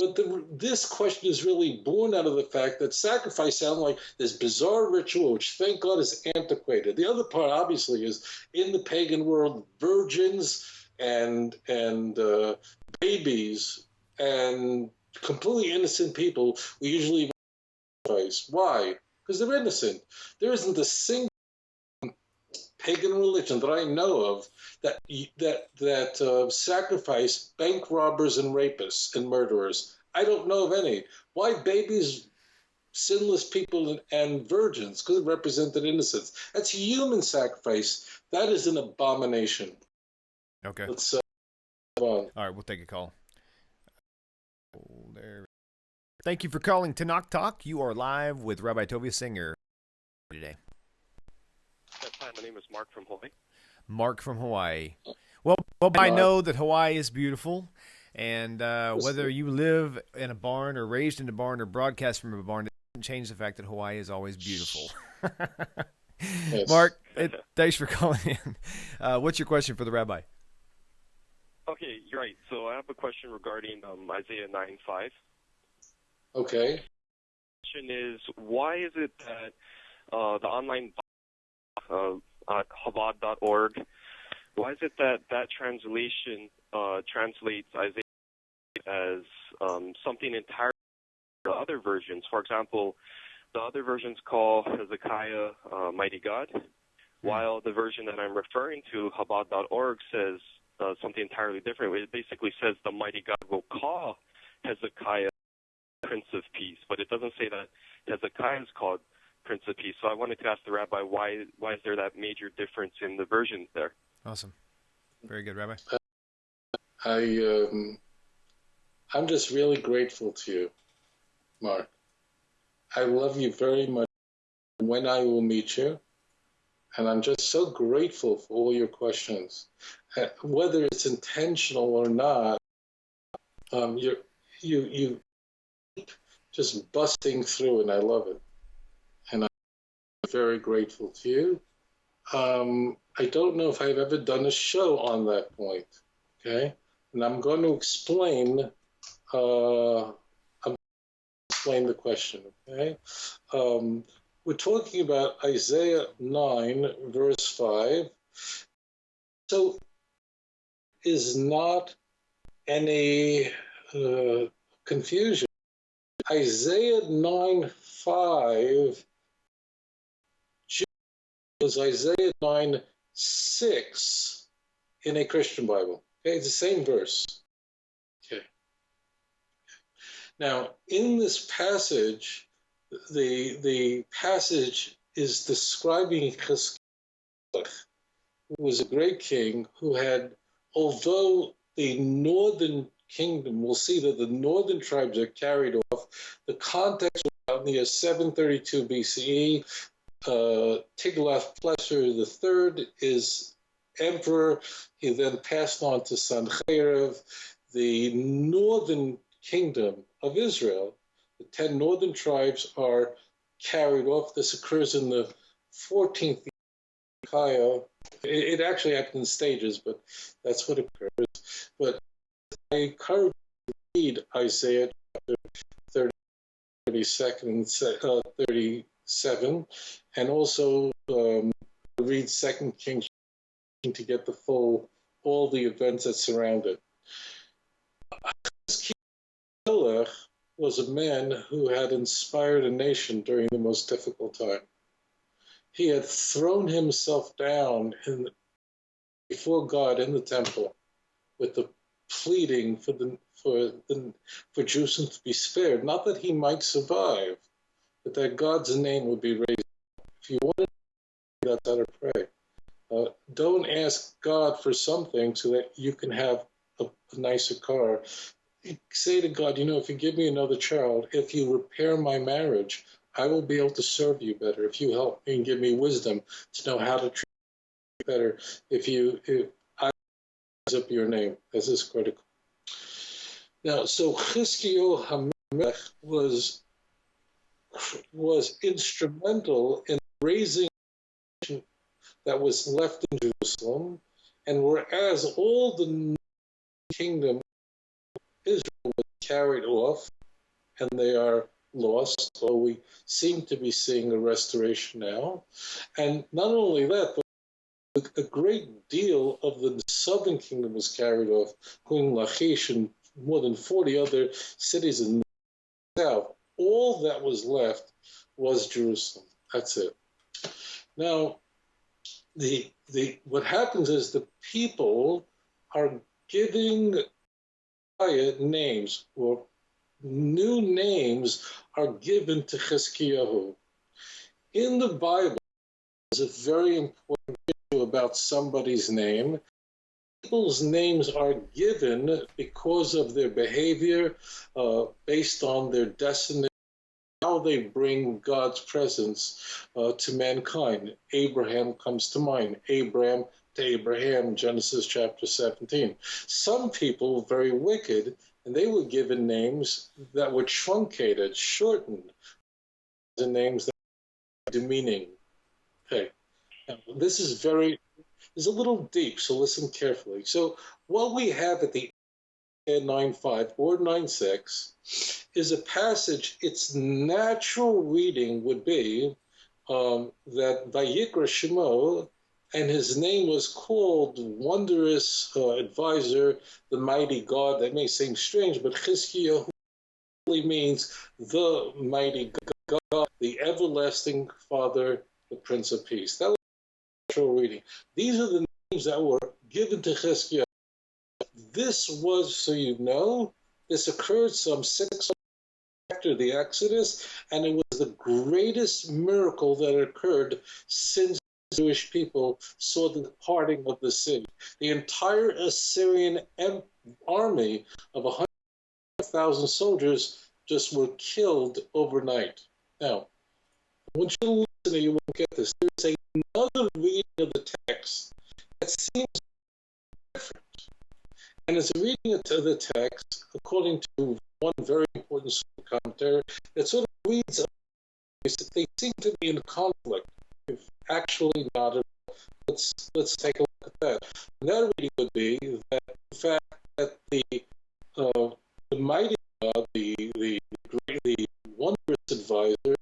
But this question is really born out of the fact that sacrifice sounds like this bizarre ritual, which thank God is antiquated. The other part, obviously, is in the pagan world, virgins and babies and completely innocent people we usually sacrifice. Why? Because they're innocent. There isn't a single pagan religion that I know of that sacrifice bank robbers and rapists and murderers. I don't know of any. Why babies, sinless people, and virgins? Because it represented innocence. That's human sacrifice. That is an abomination. Okay. Let's move on. All right, we'll take a call. Oh, there. Thank you for calling Tanakh Talk. You are live with Rabbi Tovia Singer today. Hi, my name is Mark from Hawaii. Mark from Hawaii. Well, I know that Hawaii is beautiful, and whether you live in a barn or raised in a barn or broadcast from a barn, it doesn't change the fact that Hawaii is always beautiful. Yes. Mark, thanks for calling in. What's your question for the rabbi? Okay, you're right. So I have a question regarding Isaiah 9:5. Okay. The question is, why is it that the online Chabad.org, why is it that translation translates Isaiah as something entirely to other versions? For example, the other versions call Hezekiah Mighty God, while the version that I'm referring to, Chabad.org, says something entirely different. It basically says the Mighty God will call Hezekiah Prince of Peace, but it doesn't say that Hezekiah is called Prince of Peace. So I wanted to ask the rabbi, why is there that major difference in the versions there? Awesome. Very good, Rabbi. I'm just really grateful to you, Mark. I love you very much. When I will meet you, and I'm just so grateful for all your questions. Whether it's intentional or not, you just busting through, and I love it. And I'm very grateful to you. I don't know if I've ever done a show on that point, okay? And I'm going to explain the question, okay? We're talking about Isaiah 9, verse 5. So is not any confusion. Isaiah 9:5 was Isaiah 9:6 in a Christian Bible. Okay, it's the same verse. Okay. Now, in this passage, the passage is describing Hezekiah, who was a great king who had, although the northern kingdom, we'll see that the northern tribes are carried off. The context was out in the year 732 BCE. Tiglath-Pileser III is emperor. He then passed on to Sancherib. The northern kingdom of Israel, the 10 northern tribes, are carried off. This occurs in the 14th year of Hezekiah. It actually happened in stages, but that's what occurs. But I encourage you to read Isaiah chapter 37, and also read 2 Kings to get the full, all the events that surround it. Hezekiah was a man who had inspired a nation during the most difficult time. He had thrown himself down before God in the temple with the pleading for Jerusalem to be spared, not that he might survive, but that God's name would be raised. If you want to do that, that's how to pray. Don't ask God for something so that you can have a nicer car. Say to God, if you give me another child, if you repair my marriage, I will be able to serve you better. If you help me and give me wisdom to know how to treat you better, if I raise up your name, this is critical. Now, so Chizkiyahu HaMelech was instrumental in raising that was left in Jerusalem, and whereas all the kingdom of Israel was carried off and they are lost, so we seem to be seeing a restoration now. And not only that, but a great deal of the southern kingdom was carried off, including Lachish and more than 40 other cities in the south. All that was left was Jerusalem. That's it. Now, what happens is the people are giving names, or new names are given to Chizkiyahu. In the Bible, there's a very important issue about somebody's name. People's names are given because of their behavior, based on their destiny, how they bring God's presence to mankind. Abraham comes to mind. Abram to Abraham, Genesis chapter 17. Some people were very wicked, and they were given names that were truncated, shortened, the names that were demeaning. Okay, now, this is a little deep, so listen carefully. So what we have at the 9:5 or 9:6 is a passage. Its natural reading would be that Vayikra Shemo, and his name was called Wondrous Advisor, the Mighty God. That may seem strange, but Chizkiyahu really means the Mighty God, the Everlasting Father, the Prince of Peace. That was the natural reading. These are the names that were given to Chizkiyahu. This was, so you know, this occurred some 600 after the Exodus, and it was the greatest miracle that occurred since the Jewish people saw the parting of the sea. The entire Assyrian army of 100,000 soldiers just were killed overnight. Now, I want you to listen, or you won't get this. There's another reading of the text that seems different. And as a reading of the text, according to one very important commentary, that sort of reads, they seem to be in conflict, if actually not at all. Let's take a look at that. And that reading would be that the fact that the mighty God, the wondrous advisor,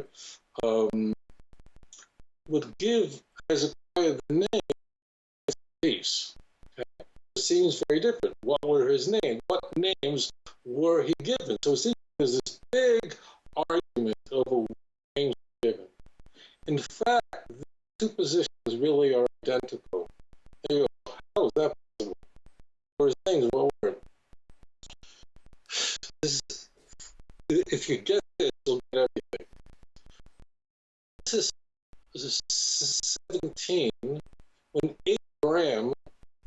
would give Hezekiah the name of peace. It seems very different. What were his names? What names were he given? So it seems there's this big argument over what names were given. In fact, the two positions really are identical. There you go. How is that possible? What were his names? What were it? If you get this, you'll get everything. This is 17 when Abraham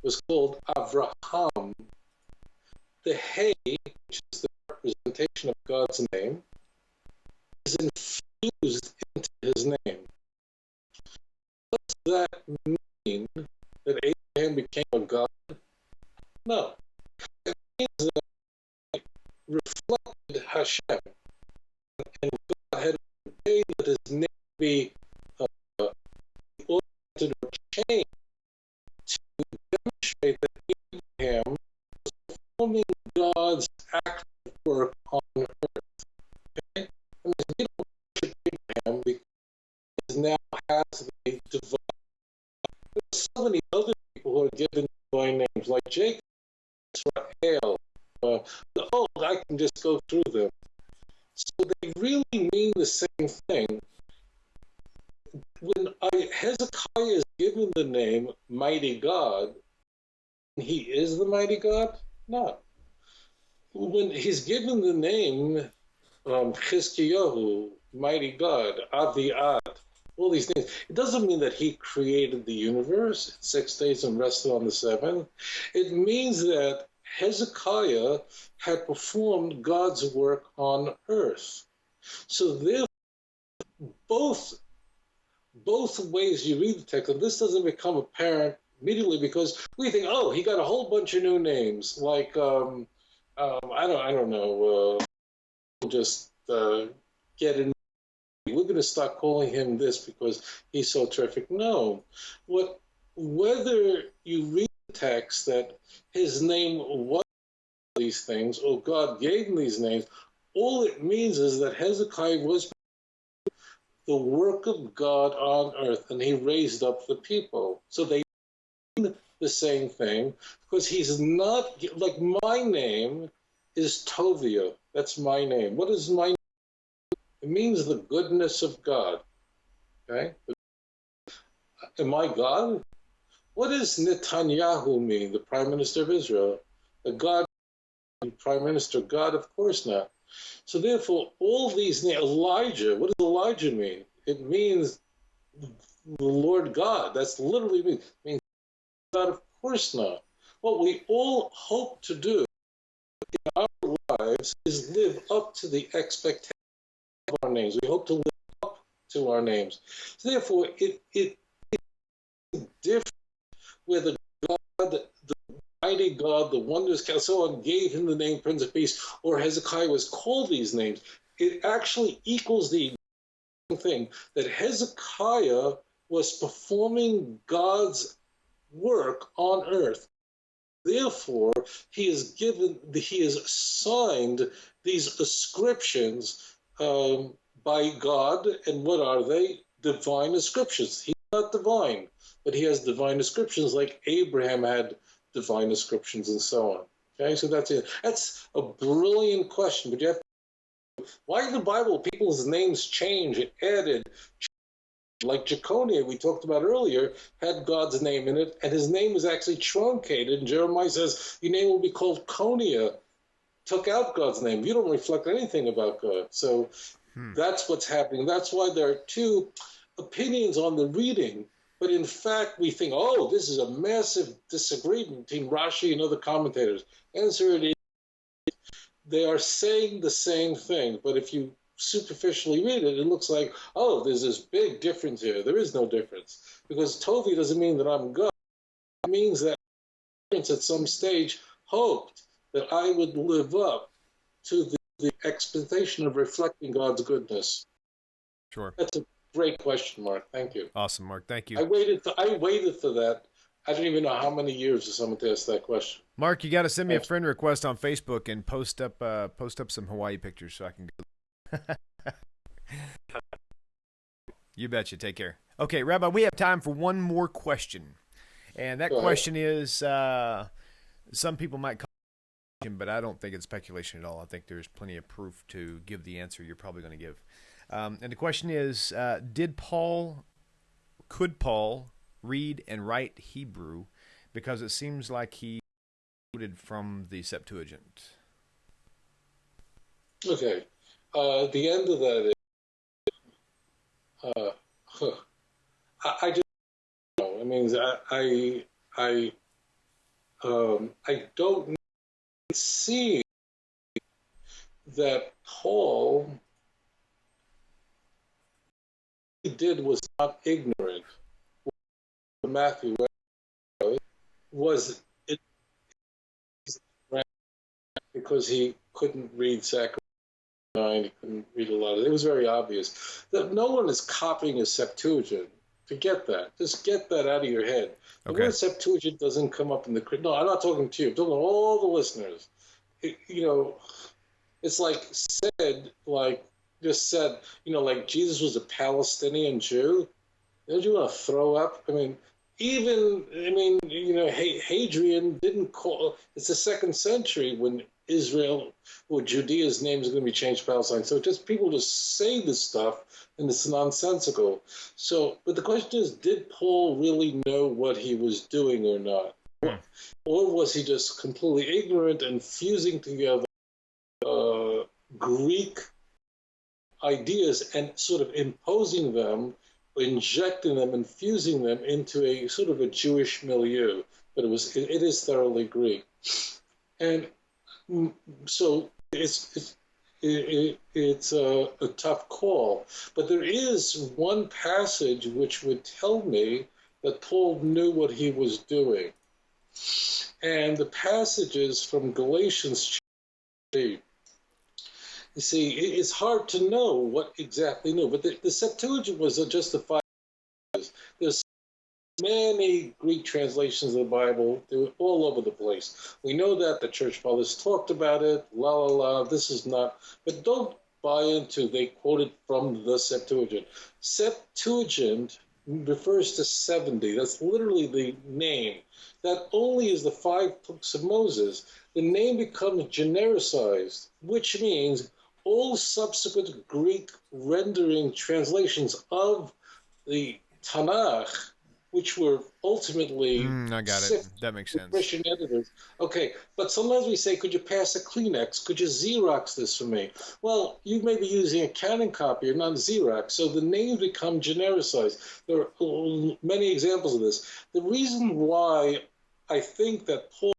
was called Avraham, of God's name is infused into his name. Does that mean that Abraham became a god? No. It means that he reflected Hashem, and God had ordained that his name be altered or changed to demonstrate that Abraham was performing God's active work on earth. Okay? And we don't worship Abraham because he now has the divine. There's so many other people who are given divine names, like Jacob, Israel. I can just go through them. So they really mean the same thing. When Hezekiah is given the name Mighty God, he is the Mighty God? No. When he's given the name Chizkiyahu, Mighty God, Aviad, all these names, it doesn't mean that he created the universe in 6 days and rested on the seventh. It means that Hezekiah had performed God's work on earth. So therefore, both ways you read the text, and this doesn't become apparent immediately because we think, oh, he got a whole bunch of new names, like I don't know, just get in. We're going to start calling him this because he's so terrific. No, whether you read the text that his name was these things or God gave him these names, all it means is that Hezekiah was the work of God on earth, and he raised up the people. So they mean the same thing, because he's not, like my name is Tovia. That's my name. What is my name? It means the goodness of God. Okay? Am I God? What does Netanyahu mean, the Prime Minister of Israel? The God, Prime Minister, God? Of course not. So therefore, all these names, Elijah, what does Elijah mean? It means the Lord God. That's literally means. It means God, of course not. What we all hope to do in our lives is live up to the expectation of our names. We hope to live up to our names. So therefore, it's different where the God, the mighty God, the wondrous God, so on, gave him the name Prince of Peace, or Hezekiah was called these names. It actually equals the thing that Hezekiah was performing God's work on earth. Therefore, he is assigned these ascriptions by God, and what are they? Divine ascriptions. He's not divine, but he has divine ascriptions, like Abraham had divine ascriptions, and so on. Okay, so that's it. That's a brilliant question, but you have to, why in the Bible people's names change and added? Like Jeconiah, we talked about earlier, had God's name in it, and his name was actually truncated. And Jeremiah says, your name will be called Coniah. Took out God's name. You don't reflect anything about God. So that's what's happening. That's why there are two opinions on the reading. But in fact, we think, oh, this is a massive disagreement between Rashi and other commentators. Answer it is, they are saying the same thing. But if you superficially read it, it looks like, oh, there's this big difference here. There is no difference. Because Tovi doesn't mean that I'm God. It means that parents at some stage hoped that I would live up to the expectation of reflecting God's goodness. Sure. That's a great question, Mark. Thank you. Awesome, Mark. Thank you. I waited for that. I don't even know how many years for someone to ask that question. Mark, you got to send me a friend request on Facebook and post up some Hawaii pictures so I can go. You betcha. Take care. Okay, Rabbi, we have time for one more question. And that question is, some people might call it, but I don't think it's speculation at all. I think there's plenty of proof to give the answer you're probably going to give. And the question is, could Paul read and write Hebrew? Because it seems like he quoted from the Septuagint. Okay. The end of that is, I just don't know. It means I don't see that Paul he did was not ignorant. What Matthew was it because he couldn't read Zechariah 9, he couldn't read a lot of it. It was very obvious that no one is copying a Septuagint. Forget that. Just get that out of your head. The word Septuagint doesn't come up in the... No, I'm not talking to you. I'm talking to all the listeners. It's like like Jesus was a Palestinian Jew. Don't you want to throw up? Hadrian didn't call... It's the 2nd century when Israel or Judea's name is going to be changed to Palestine. So people just say this stuff, and it's nonsensical. But the question is, did Paul really know what he was doing or not? Or was he just completely ignorant and fusing together Greek ideas and sort of imposing them, injecting them, infusing them into a sort of a Jewish milieu? But it is thoroughly Greek. And so it's a tough call. But there is one passage which would tell me that Paul knew what he was doing. And the passage is from Galatians chapter 8. You see, it's hard to know what exactly knew, but the Septuagint was just the 5. There's many Greek translations of the Bible. They were all over the place. We know that the church fathers talked about it. This is not. But don't buy into they quoted from the Septuagint. Septuagint refers to 70. That's literally the name. That only is the 5 books of Moses. The name becomes genericized, which means all subsequent Greek rendering translations of the Tanakh, which were ultimately I got it. That makes sense. Christian editors. Okay, but sometimes we say, could you pass a Kleenex? Could you Xerox this for me? Well, you may be using a Canon copier, not Xerox, so the names become genericized. There are many examples of this. The reason why I think that Paul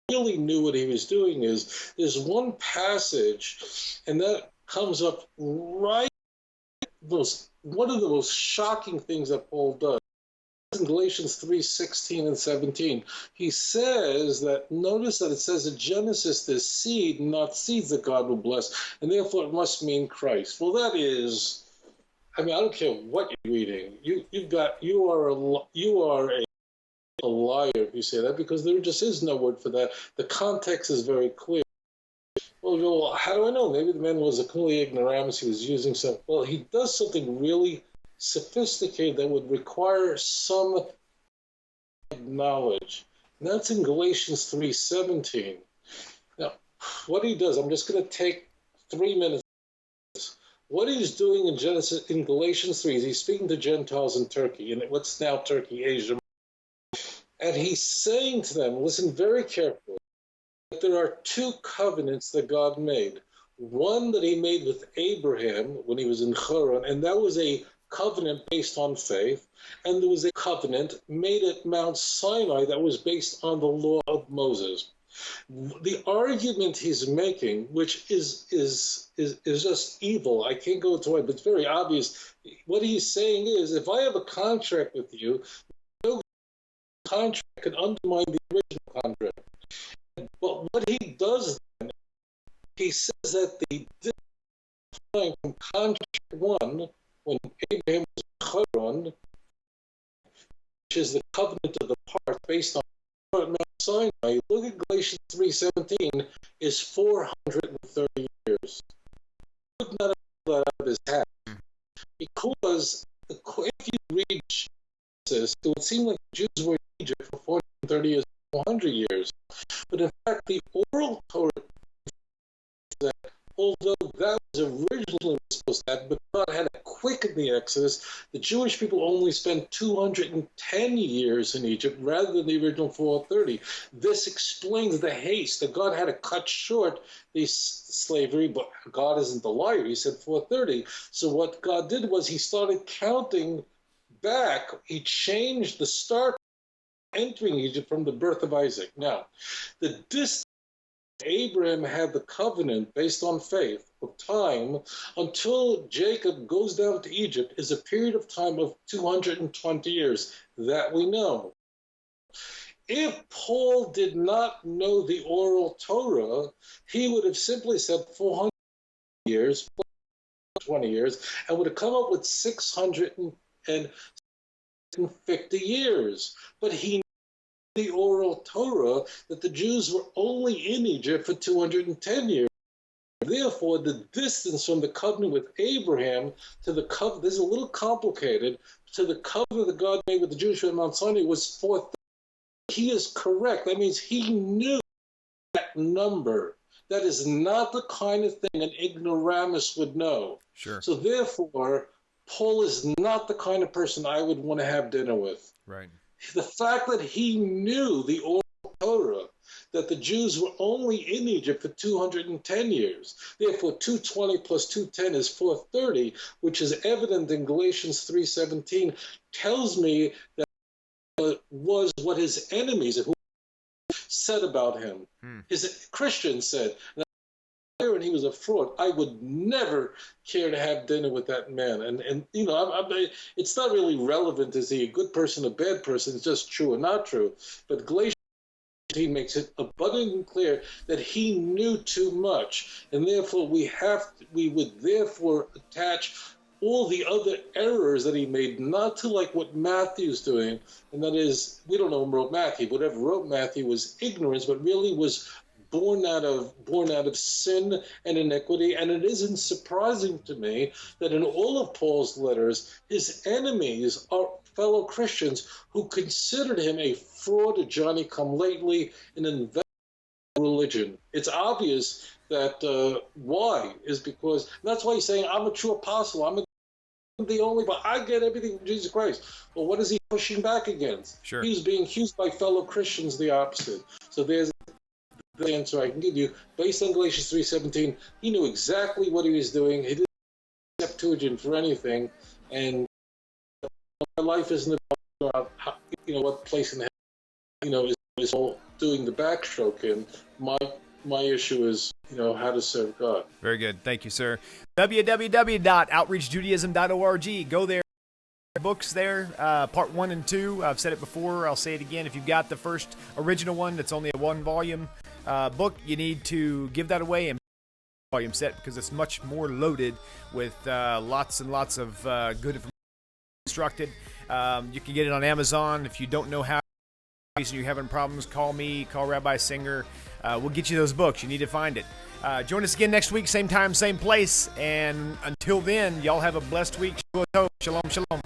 really knew what he was doing is there's one passage, and that comes up right one of the most shocking things that Paul does. In Galatians 3:16 and 17, he says that, notice that it says in Genesis, there's seed, not seeds that God will bless, and therefore it must mean Christ. Well, that is, I don't care what you're reading. You are a liar if you say that, because there just is no word for that. The context is very clear. Well, how do I know? Maybe the man was a completely ignoramus. He was using some. Well, he does something really sophisticated that would require some knowledge. And that's in Galatians 3:17. Now, what he does, I'm just going to take 3 minutes. What he's doing in Galatians 3 is he's speaking to Gentiles in Turkey, and what's now Turkey, Asia. And he's saying to them, listen very carefully, that there are 2 covenants that God made. One that he made with Abraham when he was in Haran, and that was a covenant based on faith, and there was a covenant made at Mount Sinai that was based on the law of Moses. The argument he's making, which is just evil, I can't go into it, but it's very obvious. What he's saying is, if I have a contract with you, no contract can undermine the original contract. But what he does then, he says that the difference from contract 1, when Abraham was in Haran, which is the covenant of the part based on Mount Sinai, look at Galatians 3:17, is 430 years. He could not have pulled that out of his hat. Because if you read Genesis, it would seem like the Jews were in Egypt for 430 years, 400 years. But in fact, the oral Torah is that although that was originally supposed to happen, but God had to quicken the Exodus, the Jewish people only spent 210 years in Egypt rather than the original 430. This explains the haste that God had to cut short the slavery, but God isn't a liar. He said 430. So what God did was he started counting back. He changed the start entering Egypt from the birth of Isaac. Now, the distance Abraham had the covenant based on faith of time until Jacob goes down to Egypt is a period of time of 220 years. That we know. If Paul did not know the oral Torah, he would have simply said 400 years, 20 years, and would have come up with 650 years. But he knew the oral Torah that the Jews were only in Egypt for 210 years. Therefore, the distance from the covenant with Abraham to the covenant, this is a little complicated, to the covenant that God made with the Jews at Mount Sinai was 430. He is correct. That means he knew that number. That is not the kind of thing an ignoramus would know. Sure. So therefore, Paul is not the kind of person I would want to have dinner with. Right. The fact that he knew the oral Torah, that the Jews were only in Egypt for 210 years. Therefore, 220 plus 210 is 430, which is evident in Galatians 3:17, tells me that was what his enemies who said about him. His Christians said, and he was a fraud. I would never care to have dinner with that man. And you know, it's not really relevant. Is he a good person, a bad person? It's just true or not true. But Galatians makes it abundantly clear that he knew too much, and therefore we would therefore attach all the other errors that he made, not to like what Matthew's doing, and that is, we don't know who wrote Matthew. Whatever wrote Matthew was ignorance, but really was born out of sin and iniquity. And it isn't surprising to me that in all of Paul's letters, his enemies are fellow Christians who considered him a fraud, a Johnny-come-lately, an inventor of religion. It's obvious that why is because that's why he's saying, I'm a true apostle, I'm the only, but I get everything from Jesus Christ. Well, what is he pushing back against? Sure. He's being accused by fellow Christians the opposite. So there's the answer I can give you. Based on Galatians 3:17, he knew exactly what he was doing. He didn't accept Septuagint for anything, and my life isn't about how, what place in heaven is all doing the backstroke in. My issue is, how to serve God. Very good. Thank you, sir. www.outreachjudaism.org. Go there. Books there, part 1 and 2. I've said it before. I'll say it again. If you've got the first original one, that's only a 1-volume book, you need to give that away and volume set because it's much more loaded with lots and lots of good information constructed. You can get it on Amazon. If you don't know how and you're having problems, call me, call Rabbi Singer. We'll get you those books. You need to find it. Join us again next week, same time, same place. And until then, y'all have a blessed week. Shalom, shalom.